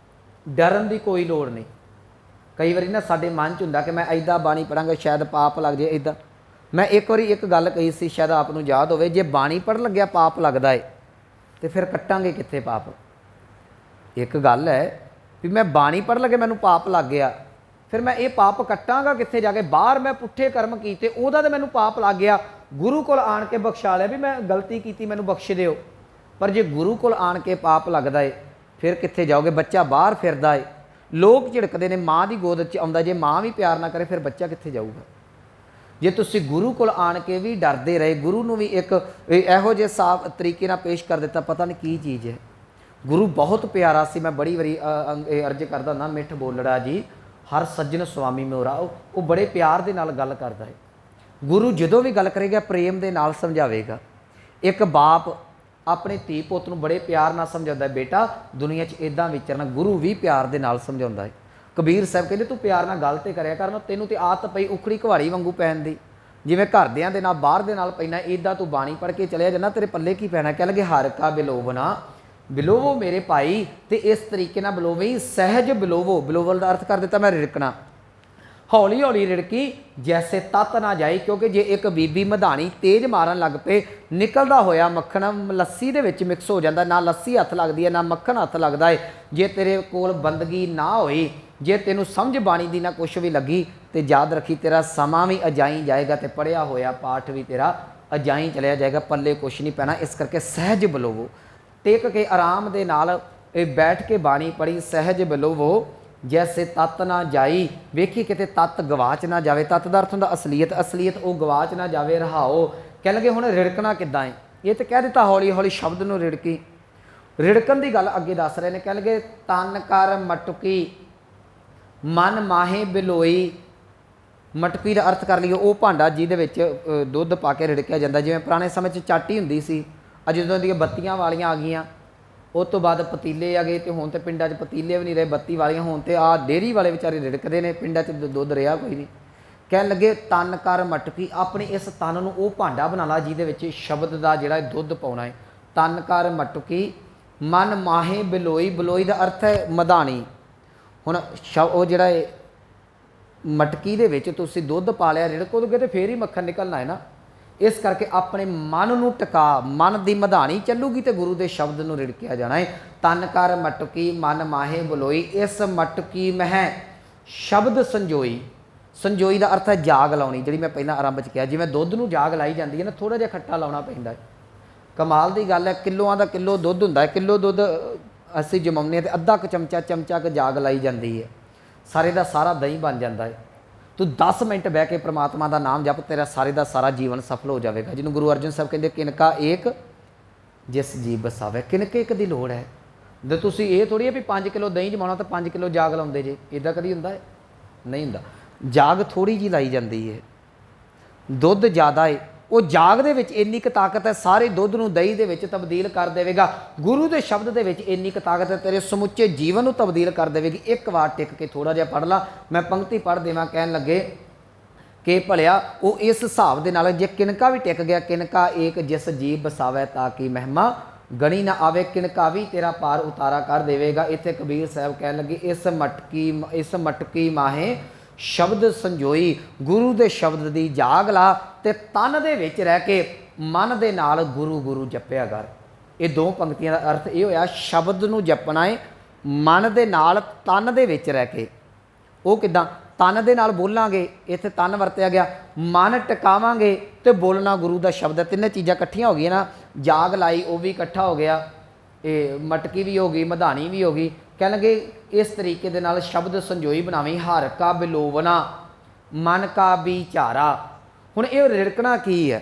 ਡਰਨ ਦੀ ਕੋਈ ਲੋੜ ਨਹੀਂ। ਕਈ ਵਾਰੀ ਨਾ ਸਾਡੇ ਮਨ 'ਚ ਹੁੰਦਾ ਕਿ ਮੈਂ ਇੱਦਾਂ ਬਾਣੀ ਪੜਾਂਗਾ ਸ਼ਾਇਦ ਪਾਪ ਲੱਗ ਜਾਏ ਇੱਦਾਂ। ਮੈਂ ਇੱਕ ਵਾਰੀ ਇੱਕ ਗੱਲ ਕਹੀ ਸੀ, ਸ਼ਾਇਦ ਆਪ ਨੂੰ ਯਾਦ ਹੋਵੇ, ਜੇ ਬਾਣੀ ਪੜ੍ਹਨ ਲੱਗਿਆ ਪਾਪ ਲੱਗਦਾ ਹੈ ਤੇ ਫਿਰ ਕੱਟਾਂਗੇ ਕਿੱਥੇ ਪਾਪ? ਇੱਕ ਗੱਲ ਹੈ ਵੀ ਮੈਂ ਬਾਣੀ ਪੜ੍ਹਨ ਲੱਗੇ ਮੈਨੂੰ ਪਾਪ ਲੱਗ ਗਿਆ, ਫਿਰ ਮੈਂ ਇਹ ਪਾਪ ਕੱਟਾਂਗਾ ਕਿੱਥੇ ਜਾ ਕੇ? ਬਾਹਰ ਮੈਂ ਪੁੱਠੇ ਕਰਮ ਕੀਤੇ, ਉਹਦਾ ਤਾਂ ਮੈਨੂੰ ਪਾਪ ਲੱਗ ਗਿਆ, ਗੁਰੂ ਕੋਲ ਆਣ ਕੇ ਬਖਸ਼ਾ ਲਿਆ ਵੀ ਮੈਂ ਗਲਤੀ ਕੀਤੀ ਮੈਨੂੰ ਬਖਸ਼ ਦਿਓ। ਪਰ ਜੇ ਗੁਰੂ ਕੋਲ ਆਣ ਕੇ ਪਾਪ ਲੱਗਦਾ ਏ ਫਿਰ ਕਿੱਥੇ ਜਾਓਗੇ? ਬੱਚਾ ਬਾਹਰ ਫਿਰਦਾ ਏ, ਲੋਕ ਝਿੜਕਦੇ ਨੇ, ਮਾਂ ਦੀ ਗੋਦ 'ਚ ਆਉਂਦਾ, ਜੇ ਮਾਂ ਵੀ ਪਿਆਰ ਨਾ ਕਰੇ ਫਿਰ ਬੱਚਾ ਕਿੱਥੇ ਜਾਊਗਾ? ਜੇ ਤੁਸੀਂ ਗੁਰੂ ਕੋਲ ਆਣ ਕੇ ਵੀ ਡਰਦੇ ਰਹੇ, ਗੁਰੂ ਨੂੰ ਵੀ ਇੱਕ ਇਹੋ ਜਿਹੇ ਸਾਫ ਤਰੀਕੇ ਨਾਲ ਪੇਸ਼ ਕਰ ਦਿੱਤਾ, ਪਤਾ ਨਹੀਂ ਕੀ ਚੀਜ਼ ਹੈ। ਗੁਰੂ ਬਹੁਤ ਪਿਆਰਾ ਸੀ। ਮੈਂ ਬੜੀ ਵਾਰੀ ਅਰਜ਼ ਕਰਦਾ ਹੁੰਦਾ, ਮਿੱਠ ਬੋਲੜਾ ਜੀ ਹਰ ਸੱਜਣ ਸੁਆਮੀ ਮੋਰਾ। ਉਹ ਬੜੇ ਪਿਆਰ ਦੇ ਨਾਲ ਗੱਲ ਕਰਦਾ ਹੈ। ਗੁਰੂ ਜਦੋਂ ਵੀ ਗੱਲ ਕਰੇਗਾ ਪ੍ਰੇਮ ਦੇ ਨਾਲ ਸਮਝਾਵੇਗਾ। ਇੱਕ ਬਾਪ ਆਪਣੇ ਧੀ ਪੁੱਤ ਨੂੰ ਬੜੇ ਪਿਆਰ ਨਾਲ ਸਮਝਾਉਂਦਾ, ਬੇਟਾ ਦੁਨੀਆ 'ਚ ਇੱਦਾਂ ਵਿਚਰਨਾ। ਗੁਰੂ ਵੀ ਪਿਆਰ ਦੇ ਨਾਲ ਸਮਝਾਉਂਦਾ ਹੈ। ਕਬੀਰ ਸਾਹਿਬ ਕਹਿੰਦੇ ਤੂੰ ਪਿਆਰ ਨਾਲ ਗੱਲ ਤੇ ਕਰਿਆ ਕਰ, ਤੈਨੂੰ ਤੇ ਆਦਤ ਪਈ ਉਖੜੀ ਘਵਾੜੀ ਵਾਂਗੂ ਪੈਣ ਦੀ, ਜਿਵੇਂ ਘਰਦਿਆਂ ਦੇ ਨਾਲ ਬਾਹਰ ਦੇ ਨਾਲ ਪੈਣਾ, ਇੱਦਾਂ ਤੂੰ ਬਾਣੀ ਪੜ੍ਹ ਕੇ ਚਲਿਆ ਜਾਂਦਾ, ਤੇਰੇ ਪੱਲੇ ਕੀ ਪੈਣਾ? ਕਹਿ ਲਗੇ ਹਰ ਕਾ ਬਿਲੋਵਨਾ, ਬਿਲੋਵੋ ਮੇਰੇ ਭਾਈ, ਤੇ ਇਸ ਤਰੀਕੇ ਨਾਲ ਬਿਲੋਵੀ, ਸਹਿਜ ਬਿਲੋਵੋ। ਬਿਲੋਵਲ ਦਾ ਅਰਥ ਕਰ ਦਿੱਤਾ ਮੈਂ ਰਿੜਕਣਾ। ਹੌਲੀ ਹੌਲੀ ਰਿੜਕੀ ਜੈਸੇ ਤੱਤ ਨਾ ਜਾਏ, ਕਿਉਂਕਿ ਜੇ ਇੱਕ ਬੀਬੀ ਮਧਾਣੀ ਤੇਜ਼ ਮਾਰਨ ਲੱਗ ਪਏ, ਨਿਕਲਦਾ ਹੋਇਆ ਮੱਖਣ ਲੱਸੀ ਦੇ ਵਿੱਚ ਮਿਕਸ ਹੋ ਜਾਂਦਾ, ਨਾ ਲੱਸੀ ਹੱਥ ਲੱਗਦੀ ਹੈ ਨਾ ਮੱਖਣ ਹੱਥ ਲੱਗਦਾ ਹੈ। ਜੇ ਤੇਰੇ ਕੋਲ ਬੰਦਗੀ ਨਾ ਹੋਈ, ਜੇ ਤੈਨੂੰ ਸਮਝ ਬਾਣੀ ਦੀ ਨਾ ਕੁਛ ਵੀ ਲੱਗੀ, ਤੇ ਯਾਦ ਰੱਖੀ ਤੇਰਾ ਸਮਾਂ ਵੀ ਅਜਾਈ ਜਾਏਗਾ ਤੇ ਪੜ੍ਹਿਆ ਹੋਇਆ ਪਾਠ ਵੀ ਤੇਰਾ ਅਜਾਈ ਚਲਿਆ ਜਾਏਗਾ, ਪੱਲੇ ਕੁਛ ਨਹੀਂ ਪੈਣਾ। ਇਸ ਕਰਕੇ ਸਹਿਜ ਬਿਲੋਵੋ, ਟੇਕ ਕੇ ਆਰਾਮ ਦੇ ਨਾਲ ਇਹ ਬੈਠ ਕੇ ਬਾਣੀ ਪੜ੍ਹੀ, ਸਹਿਜ ਬਿਲੋਵੋ ਜੈਸੇ ਤੱਤ ਨਾ ਜਾਈ। ਵੇਖੀ ਕਿਤੇ ਤੱਤ ਗਵਾਚ ਨਾ ਜਾਵੇ। ਤੱਤ ਦਾ ਅਰਥ ਹੁੰਦਾ ਅਸਲੀਅਤ, ਅਸਲੀਅਤ ਉਹ ਗਵਾਚ ਨਾ ਜਾਵੇ। ਰਹਾਓ ਕਹਿ ਲਗੇ ਹੁਣ ਰਿੜਕਣਾ ਕਿੱਦਾਂ ਹੈ? ਇਹ ਤਾਂ ਕਹਿ ਦਿੱਤਾ ਹੌਲੀ ਹੌਲੀ ਸ਼ਬਦ ਨੂੰ ਰਿੜਕੀ। ਰਿੜਕਣ ਦੀ ਗੱਲ ਅੱਗੇ ਦੱਸ ਰਹੇ ਨੇ, ਕਹਿ ਲਗੇ ਤਨ ਕਰ ਮਟਕੀ ਮਨ ਮਾਹੇ ਬਿਲੋਈ। ਮਟਕੀ ਦਾ ਅਰਥ ਕਰ ਲਈਏ ਉਹ ਭਾਂਡਾ ਜਿਹਦੇ ਵਿੱਚ ਦੁੱਧ ਪਾ ਕੇ ਰਿੜਕਿਆ ਜਾਂਦਾ। ਜਿਵੇਂ ਪੁਰਾਣੇ ਸਮੇਂ 'ਚ ਚਾਟੀ ਹੁੰਦੀ ਸੀ, ਅੱਜ ਜਦੋਂ ਦੀਆਂ ਬੱਤੀਆਂ ਵਾਲੀਆਂ ਆ ਗਈਆਂ, ਉਸ ਤੋਂ ਬਾਅਦ ਪਤੀਲੇ ਆ ਗਏ, ਤੇ ਹੁਣ ਤੇ ਪਿੰਡਾਂ 'ਚ ਪਤੀਲੇ ਵੀ ਨਹੀਂ ਰਹੇ, ਬੱਤੀ ਵਾਲੀਆਂ ਹੋਣ ਤੇ ਆਹ ਡੇਅਰੀ ਵਾਲੇ ਵਿਚਾਰੇ ਰਿੜਕਦੇ ਨੇ, ਪਿੰਡਾਂ 'ਚ ਦੁੱਧ ਰਿਹਾ ਕੋਈ ਨਹੀਂ। ਕਹਿਣ ਲੱਗੇ ਤਨ ਕਰ ਮਟਕੀ, ਆਪਣੇ ਇਸ ਤਨ ਨੂੰ ਉਹ ਭਾਂਡਾ ਬਣਾ ਲਾ ਜਿਹਦੇ ਵਿੱਚ ਸ਼ਬਦ ਦਾ ਜਿਹੜਾ ਦੁੱਧ ਪਾਉਣਾ ਹੈ। ਤਨ ਕਰ ਮਟਕੀ ਮਨ ਮਾਹੇ ਬਿਲੋਈ। ਬਿਲੋਈ ਦਾ ਅਰਥ ਹੈ ਮਧਾਣੀ। ਹੁਣ ਉਹ ਜਿਹੜਾ ਹੈ ਮਟਕੀ ਦੇ ਵਿੱਚ ਤੁਸੀਂ ਦੁੱਧ ਪਾ ਲਿਆ, ਰਿੜਕੋਗੇ ਤੇ ਫੇਰ ਹੀ ਮੱਖਣ ਨਿਕਲਣਾ ਹੈ ਨਾ। ਇਸ ਕਰਕੇ ਆਪਣੇ ਮਨ ਨੂੰ ਟਿਕਾ, ਮਨ ਦੀ ਮਧਾਣੀ ਚੱਲੂਗੀ ਤੇ ਗੁਰੂ ਦੇ ਸ਼ਬਦ ਨੂੰ ਰਿੜਕਿਆ ਜਾਣਾ ਹੈ। ਤਨ ਕਰ ਮਟਕੀ ਮਨ ਮਾਹੇ ਬਿਲੋਈ, ਇਸ ਮਟਕੀ ਮਹਿ ਸ਼ਬਦ ਸੰਜੋਈ। ਸੰਜੋਈ ਦਾ ਅਰਥ ਹੈ ਜਾਗ ਲਾਉਣੀ, ਜਿਹੜੀ ਮੈਂ ਪਹਿਲਾਂ ਆਰੰਭ 'ਚ ਕਿਹਾ। ਜਿਵੇਂ ਦੁੱਧ ਨੂੰ ਜਾਗ ਲਾਈ ਜਾਂਦੀ ਹੈ ਨਾ, ਥੋੜ੍ਹਾ ਜਿਹਾ ਖੱਟਾ ਲਾਉਣਾ ਪੈਂਦਾ ਹੈ। ਕਮਾਲ ਦੀ ਗੱਲ ਹੈ, ਕਿਲੋਆਂ ਦਾ ਕਿਲੋ ਦੁੱਧ ਹੁੰਦਾ ਹੈ, ਕਿਲੋ ਦੁੱਧ ਅਸੀਂ ਜਮਾਉਂਦੇ ਹਾਂ ਤੇ ਅੱਧਾ ਕੁ ਚਮਚਾ ਕੁ ਜਾਗ ਲਾਈ ਜਾਂਦੀ ਹੈ, ਸਾਰੇ ਦਾ ਸਾਰਾ ਦਹੀਂ ਬਣ ਜਾਂਦਾ ਹੈ। ਤੂੰ 10 ਮਿੰਟ ਬਹਿ ਕੇ ਪ੍ਰਮਾਤਮਾ ਦਾ ਨਾਮ ਜਪ, ਤੇਰਾ ਸਾਰੇ ਦਾ ਸਾਰਾ ਜੀਵਨ ਸਫਲ ਹੋ ਜਾਵੇਗਾ। ਜਿਹਨੂੰ ਗੁਰੂ ਅਰਜਨ ਸਾਹਿਬ ਕਹਿੰਦੇ ਕਿਨਕਾ ਏਕ ਜਿਸ ਜੀ ਬਸਾਵੇ। ਕਿਨਕੇ ਇੱਕ ਦੀ ਲੋੜ ਹੈ। ਜੇ ਤੁਸੀਂ ਇਹ ਥੋੜ੍ਹੀ ਹੈ ਵੀ 5 ਕਿਲੋ ਦਹੀਂ ਜਮਾਉਣਾ ਤਾਂ 5 ਕਿਲੋ ਜਾਗ ਲਾਉਂਦੇ ਜੇ, ਇੱਦਾਂ ਕਦੀ ਹੁੰਦਾ ਹੈ? ਨਹੀਂ ਹੁੰਦਾ। ਜਾਗ ਥੋੜ੍ਹੀ ਜਿਹੀ ਲਾਈ ਜਾਂਦੀ ਹੈ, ਦੁੱਧ ਜ਼ਿਆਦਾ ਹੈ, ਉਹ ਜਾਗ ਦੇ ਵਿੱਚ ਇੰਨੀ ਕੁ ਤਾਕਤ ਹੈ, ਸਾਰੇ ਦੁੱਧ ਨੂੰ ਦਹੀਂ ਦੇ ਵਿੱਚ ਤਬਦੀਲ ਕਰ ਦੇਵੇਗਾ। ਗੁਰੂ ਦੇ ਸ਼ਬਦ ਦੇ ਵਿੱਚ ਇੰਨੀ ਕੁ ਤਾਕਤ ਹੈ, ਤੇਰੇ ਸਮੁੱਚੇ ਜੀਵਨ ਨੂੰ ਤਬਦੀਲ ਕਰ ਦੇਵੇਗੀ। ਇੱਕ ਵਾਰ ਟਿਕ ਕੇ ਥੋੜ੍ਹਾ ਜਿਹਾ ਪੜ੍ਹ ਲਾ। ਮੈਂ ਪੰਕਤੀ ਪੜ੍ਹ ਦੇਵਾਂ। ਕਹਿਣ ਲੱਗੇ ਕਿ ਭਲਿਆ ਉਹ ਇਸ ਹਿਸਾਬ ਦੇ ਨਾਲ, ਜੇ ਕਿਨਕਾ ਵੀ ਟਿਕ ਗਿਆ, ਕਿਨਕਾ ਏਕ ਜਿਸ ਜੀਵ ਬਸਾਵੇ ਤਾਂ ਕਿ ਮਹਿਮਾ ਗਣੀ ਨਾ ਆਵੇ, ਕਿਨਕਾ ਵੀ ਤੇਰਾ ਪਾਰ ਉਤਾਰਾ ਕਰ ਦੇਵੇਗਾ। ਇੱਥੇ ਕਬੀਰ ਸਾਹਿਬ ਕਹਿਣ ਲੱਗੇ ਇਸ ਮਟਕੀ ਮਾਹੇ ਸ਼ਬਦ ਸੰਜੋਈ। ਗੁਰੂ ਦੇ ਸ਼ਬਦ ਦੀ ਜਾਗ ਲਾ ਤੇ ਤਨ ਦੇ ਵਿੱਚ ਰਹਿ ਕੇ ਮਨ ਦੇ ਨਾਲ ਗੁਰੂ ਗੁਰੂ ਜਪਿਆ ਕਰ। ਇਹ ਦੋ ਪੰਕਤੀਆਂ ਦਾ ਅਰਥ ਇਹ ਹੋਇਆ, ਸ਼ਬਦ ਨੂੰ ਜਪਣਾ ਹੈ ਮਨ ਦੇ ਨਾਲ, ਤਨ ਦੇ ਵਿੱਚ ਰਹਿ ਕੇ। ਉਹ ਕਿੱਦਾਂ? ਤਨ ਦੇ ਨਾਲ ਬੋਲਾਂਗੇ, ਇੱਥੇ ਤਨ ਵਰਤਿਆ ਗਿਆ, ਮਨ ਟਿਕਾਵਾਂਗੇ ਤੇ ਬੋਲਣਾ ਗੁਰੂ ਦਾ ਸ਼ਬਦ ਹੈ। ਤਿੰਨੇ ਚੀਜ਼ਾਂ ਇਕੱਠੀਆਂ ਹੋ ਗਈਆਂ ਨਾ। ਜਾਗ ਲਾਈ ਉਹ ਵੀ ਇਕੱਠਾ ਹੋ ਗਿਆ, ਇਹ ਮਟਕੀ ਵੀ ਹੋ ਗਈ, ਮਧਾਣੀ ਵੀ ਹੋ ਗਈ। ਕਹਿਣ ਲੱਗੇ ਇਸ ਤਰੀਕੇ ਦੇ ਨਾਲ ਸ਼ਬਦ ਸੰਜੋਈ ਬਣਾਵੀਂ। ਹਰ ਕਾ ਬਿਲੋਵਨਾ ਮਨ ਕਾ ਵਿਚਾਰਾ। ਹੁਣ ਇਹ ਰਿੜਕਣਾ ਕੀ ਹੈ?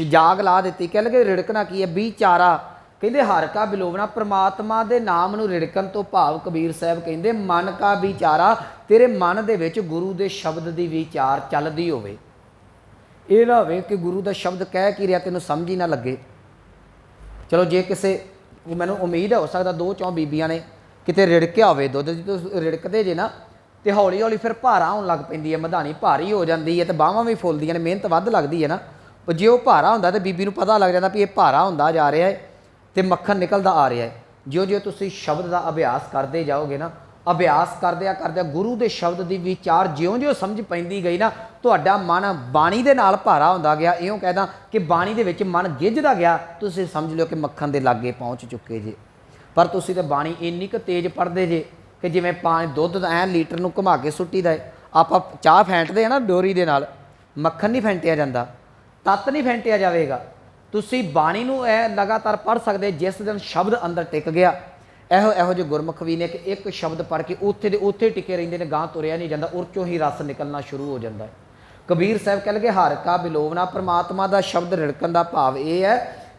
ਜਾਗ ਲਾ ਦਿੱਤੀ, ਕਹਿ ਲੱਗੇ ਰਿੜਕਣਾ ਕੀ ਹੈ? ਵਿਚਾਰਾ। ਕਹਿੰਦੇ ਹਰ ਕਾ ਬਿਲੋਵਨਾ, ਪ੍ਰਮਾਤਮਾ ਦੇ ਨਾਮ ਨੂੰ ਰਿੜਕਣ ਤੋਂ ਭਾਵ ਕਬੀਰ ਸਾਹਿਬ ਕਹਿੰਦੇ ਮਨ ਕਾ ਵਿਚਾਰਾ, ਤੇਰੇ ਮਨ ਦੇ ਵਿੱਚ ਗੁਰੂ ਦੇ ਸ਼ਬਦ ਦੀ ਵਿਚਾਰ ਚੱਲਦੀ ਹੋਵੇ। ਇਹ ਨਾ ਹੋਵੇ ਕਿ ਗੁਰੂ ਦਾ ਸ਼ਬਦ ਕਹਿ ਕੀ ਰਿਹਾ ਤੈਨੂੰ ਸਮਝ ਹੀ ਨਾ ਲੱਗੇ। ਚਲੋ ਜੇ ਕਿਸੇ, ਮੈਨੂੰ ਉਮੀਦ ਹੋ ਸਕਦਾ 2-4 ਬੀਬੀਆਂ ਨੇ ਕਿਤੇ ਰਿੜਕਿਆ ਹੋਵੇ ਦੁੱਧ, ਜਦੋਂ ਰਿੜਕਦੇ ਜੇ ਨਾ ਤੇ ਹੌਲੀ ਹੌਲੀ ਫਿਰ ਭਾਰਾ ਹੋਣ ਲੱਗ ਪੈਂਦੀ ਹੈ, ਮਧਾਣੀ ਭਾਰੀ ਹੋ ਜਾਂਦੀ ਹੈ ਤੇ ਬਾਹਾਂ ਵੀ ਫੁੱਲਦੀਆਂ ਨੇ, ਮਿਹਨਤ ਵੱਧ ਲੱਗਦੀ ਹੈ ਨਾ। जे वो भारा होंदा तो बीबी नूं पता लग जाता भी ये भारा होंदा जा रहा है तो मक्खन निकलता आ रहा है। ज्यों ज्यों तुसीं शब्द का अभ्यास करते जाओगे ना, अभ्यास करदिया करदिया गुरु के शब्द की विचार ज्यों ज्यों समझ पैंदी गई ना, तुहाडा मन बाणी दे नाल भारा होंदा गया। इउं कहदा कि बाणी दे विच मन गिझदा गया, तुसीं समझ लो कि मक्खन दे लागे पहुँच चुके जे। पर तुसीं तो बाणी इन्नी क तेज पढ़दे जे कि जिवें पानी दुध ऐ लीटर नूं घुमा के सुट्टीदा है। आपां चाह फेंटदे हैं ना डोरी दे नाल, मक्खन नहीं फेंटिया जाता, तत्त नहीं फेंटिया जाएगा। तुसीं बाणी नूं ऐ लगातार पढ़ सकदे। जिस दिन शब्द अंदर टिक गया, ਇਹੋ ਇਹੋ ਜਿਹੇ ਗੁਰਮੁਖ ਵੀ ਨੇ कि एक शब्द पढ़ के ਉੱਥੇ ਦੇ ਉੱਥੇ ਟਿਕੇ ਰਹਿੰਦੇ ਨੇ, ਗਾਂ ਤੁਰਿਆ नहीं जाता, उर चों ही रस निकलना शुरू हो जाता है। कबीर साहब कह लगे हर का बिलोवना, परमात्मा का शब्द रिड़कन का भाव यह है,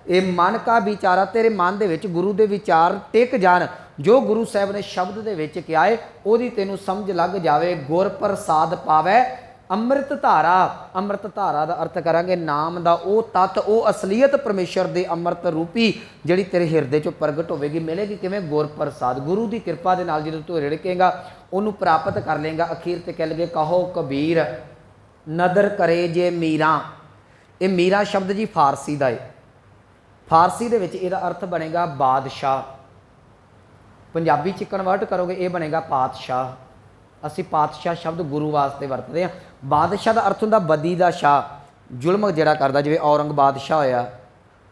ये मन का विचारा तेरे मन दे विच गुरु दे विचार टिक जान। जो गुरु साहब ने शब्द दे विच किया है उहदी तैनूं समझ लग जावे। गुर प्रसाद पावै अमृत धारा। अमृत धारा का अर्थ करांगे नाम का वो तत्त, वो असलीयत परमेश्वर के अमृत रूपी जिहड़ी तेरे हिरदे चों प्रगट होवेगी। मिलेगी किवें? गुर प्रसाद, गुरु की कृपा दे नाल। जदों तू रिड़केगा उहनूं प्राप्त कर लेगा। अखीर ते कह लगे कहो कबीर नदर करे जे मीरा। ये मीरा शब्द जी फारसी का है। फारसी दे विच इहदा अर्थ बनेगा बादशाह। पंजाबी च कन्वर्ट करोगे ये बनेगा पातशाह। असी पातशाह शब्द गुरु वास्ते वरतते हैं। बादशाह का अर्थ होंदा बदी का शाह, जुल्म जिहड़ा करदा, जिवें औरंग बादशाह होया,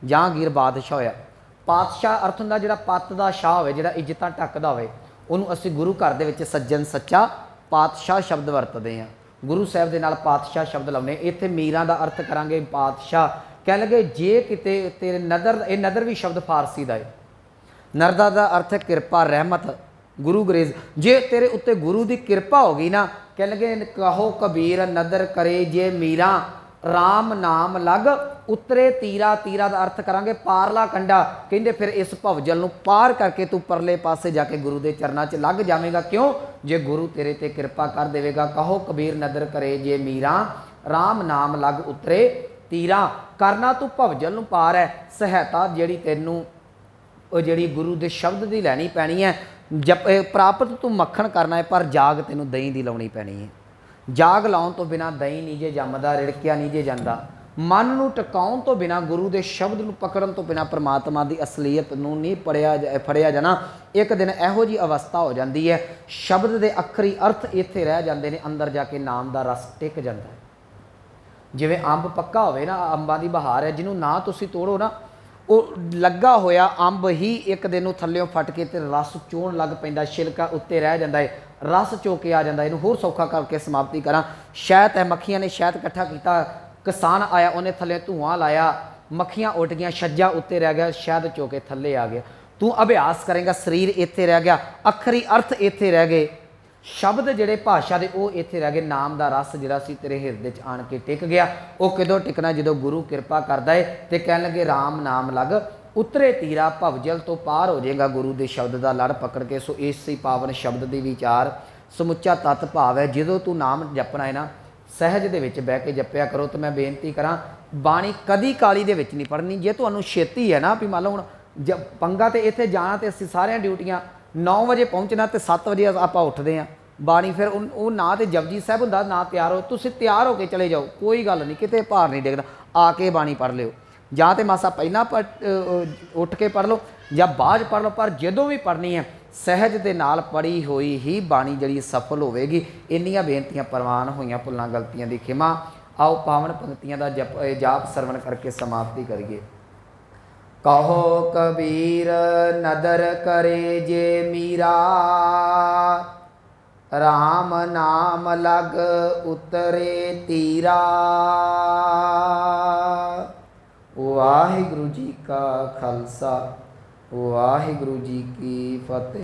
जहांगीर बादशाह होया। पातशाह अर्थ होंदा जिहड़ा पत का शाह होवे, जिहड़ा इज्जतां ढकदा होवे, उहनूं असी गुरु घर दे विच सज्जन सच्चा पातशाह शब्द वरतते हैं। गुरु साहब दे नाल पातशाह शब्द लाउने। इत्थे मीरां दा अर्थ करांगे पातशाह। कह लगे जे किते तेरे नदर, ये नदर भी शब्द फारसी का है। नरदा का अर्थ है कृपा, रहमत, गुरु ग्रेज। जे तेरे उत्ते गुरु की कृपा होगी ना, कह लगे कहो कबीर नदर करे जे मीरा, राम नाम लग उतरे तीरा। तीरा का अर्थ करांगे पारला कंडा। कहते फिर इस भवजल नूं पार करके तू परले पासे जाके गुरु के चरणों च लग जाएगा। क्यों? जे गुरु तेरे ते कृपा कर देवेगा। कहो कबीर नदर करे जे मीरा, राम नाम लग उतरे तीरा। करना तू भवजल नूं पार है। सहायता जिहड़ी तैनूं जिहड़ी गुरु के शब्द की लैनी पैनी है। जप प्राप्त तू मक्खन करना है, पर जाग तेनों दही की लानी पैनी है। जाग लाउन तो बिना दही नहीं जे जमदा, रिड़किया नहीं जे जाता। मन नूं टकाउण तो बिना, गुरु के शब्द नूं पकड़न तो बिना परमात्मा की असलीयत नूं नहीं फड़िया जाना। एक दिन इहो जी अवस्था हो जाती है, शब्द के अखरी अर्थ इत्थे रह जाते हैं, अंदर जाके नाम का रस टिक जाता है। जिवें अंब पक्का होवे ना, अंबां दी बहार है, जिन्हों ना तुसीं तोड़ो ना, वो लगा होया अंब ही एक दिन थल्लों फट के ते रस चोण लग पैंदा, छिलका उत्ते रह जाता है, रस चो के आ जाता है। इनू होर सौखा करके समाप्ति करा। शहद है, मक्खियां ने शहद इकट्ठा किया, किसान आया उन्हें थल्ले धुआं लाया, मक्खियां उठ गई, छज्जा उत्ते रह गया, शहद चो के थल्ले आ गया। तू अभ्यास करेगा, शरीर इत्थे रह गया, अखरी अर्थ इत्थे रह गए, शब्द जिहड़े भाषा के वो इत्थे रह गए। नाम का रस जिहड़ा सी तेरे हिरदे च आण के टिक गया। वो कदों टिकना? जदों गुरु कृपा करदा है ते कहण लगे राम नाम लग उतरे तीरा, भवजल तो पार हो जाएगा गुरु के शब्द का लड़ पकड़ के। सो इसी पावन शब्द के विचार समुचा तत्त भाव है। जदों तू नाम जपना है ना, सहज दे विच बह के जपिया करो। तो मैं बेनती करा, बाणी कदी काली दे विच नहीं पढ़नी। जे तुहानूं छेती है ना, भी मान लो हुण जब पंगा तो इत्थे जाना, तो असीं सारियां ड्यूटियां 9 बजे पहुँचना, तो 7 बजे आप उठते हैं। बाणी फिर वो ना तो जपजी साहब होंदा, ना तैयार हो। तुसीं तैयार होके चले जाओ, कोई गल नहीं, किते भार नहीं डिगदा। आके बाणी पढ़ लिओ, जां तो मासा पहला उठ के पढ़ लो, या बाद पढ़ लो। पर जदों भी पढ़नी है, सहज दे नाल पढ़ी हुई ही बाणी जिहड़ी सफल होवेगी। इन्नियां बेनतियां प्रवान होईयां, भुल्लां गलतियां दी खिमा। आओ पावन पंक्तियां दा जाप सरवण करके समाप्ति करिए। कहो कबीर नदर करे जे मीरा, राम नाम लग उतरे तीरा। वाहिगुरु जी का खालसा, वाहिगुरु जी की फतेह।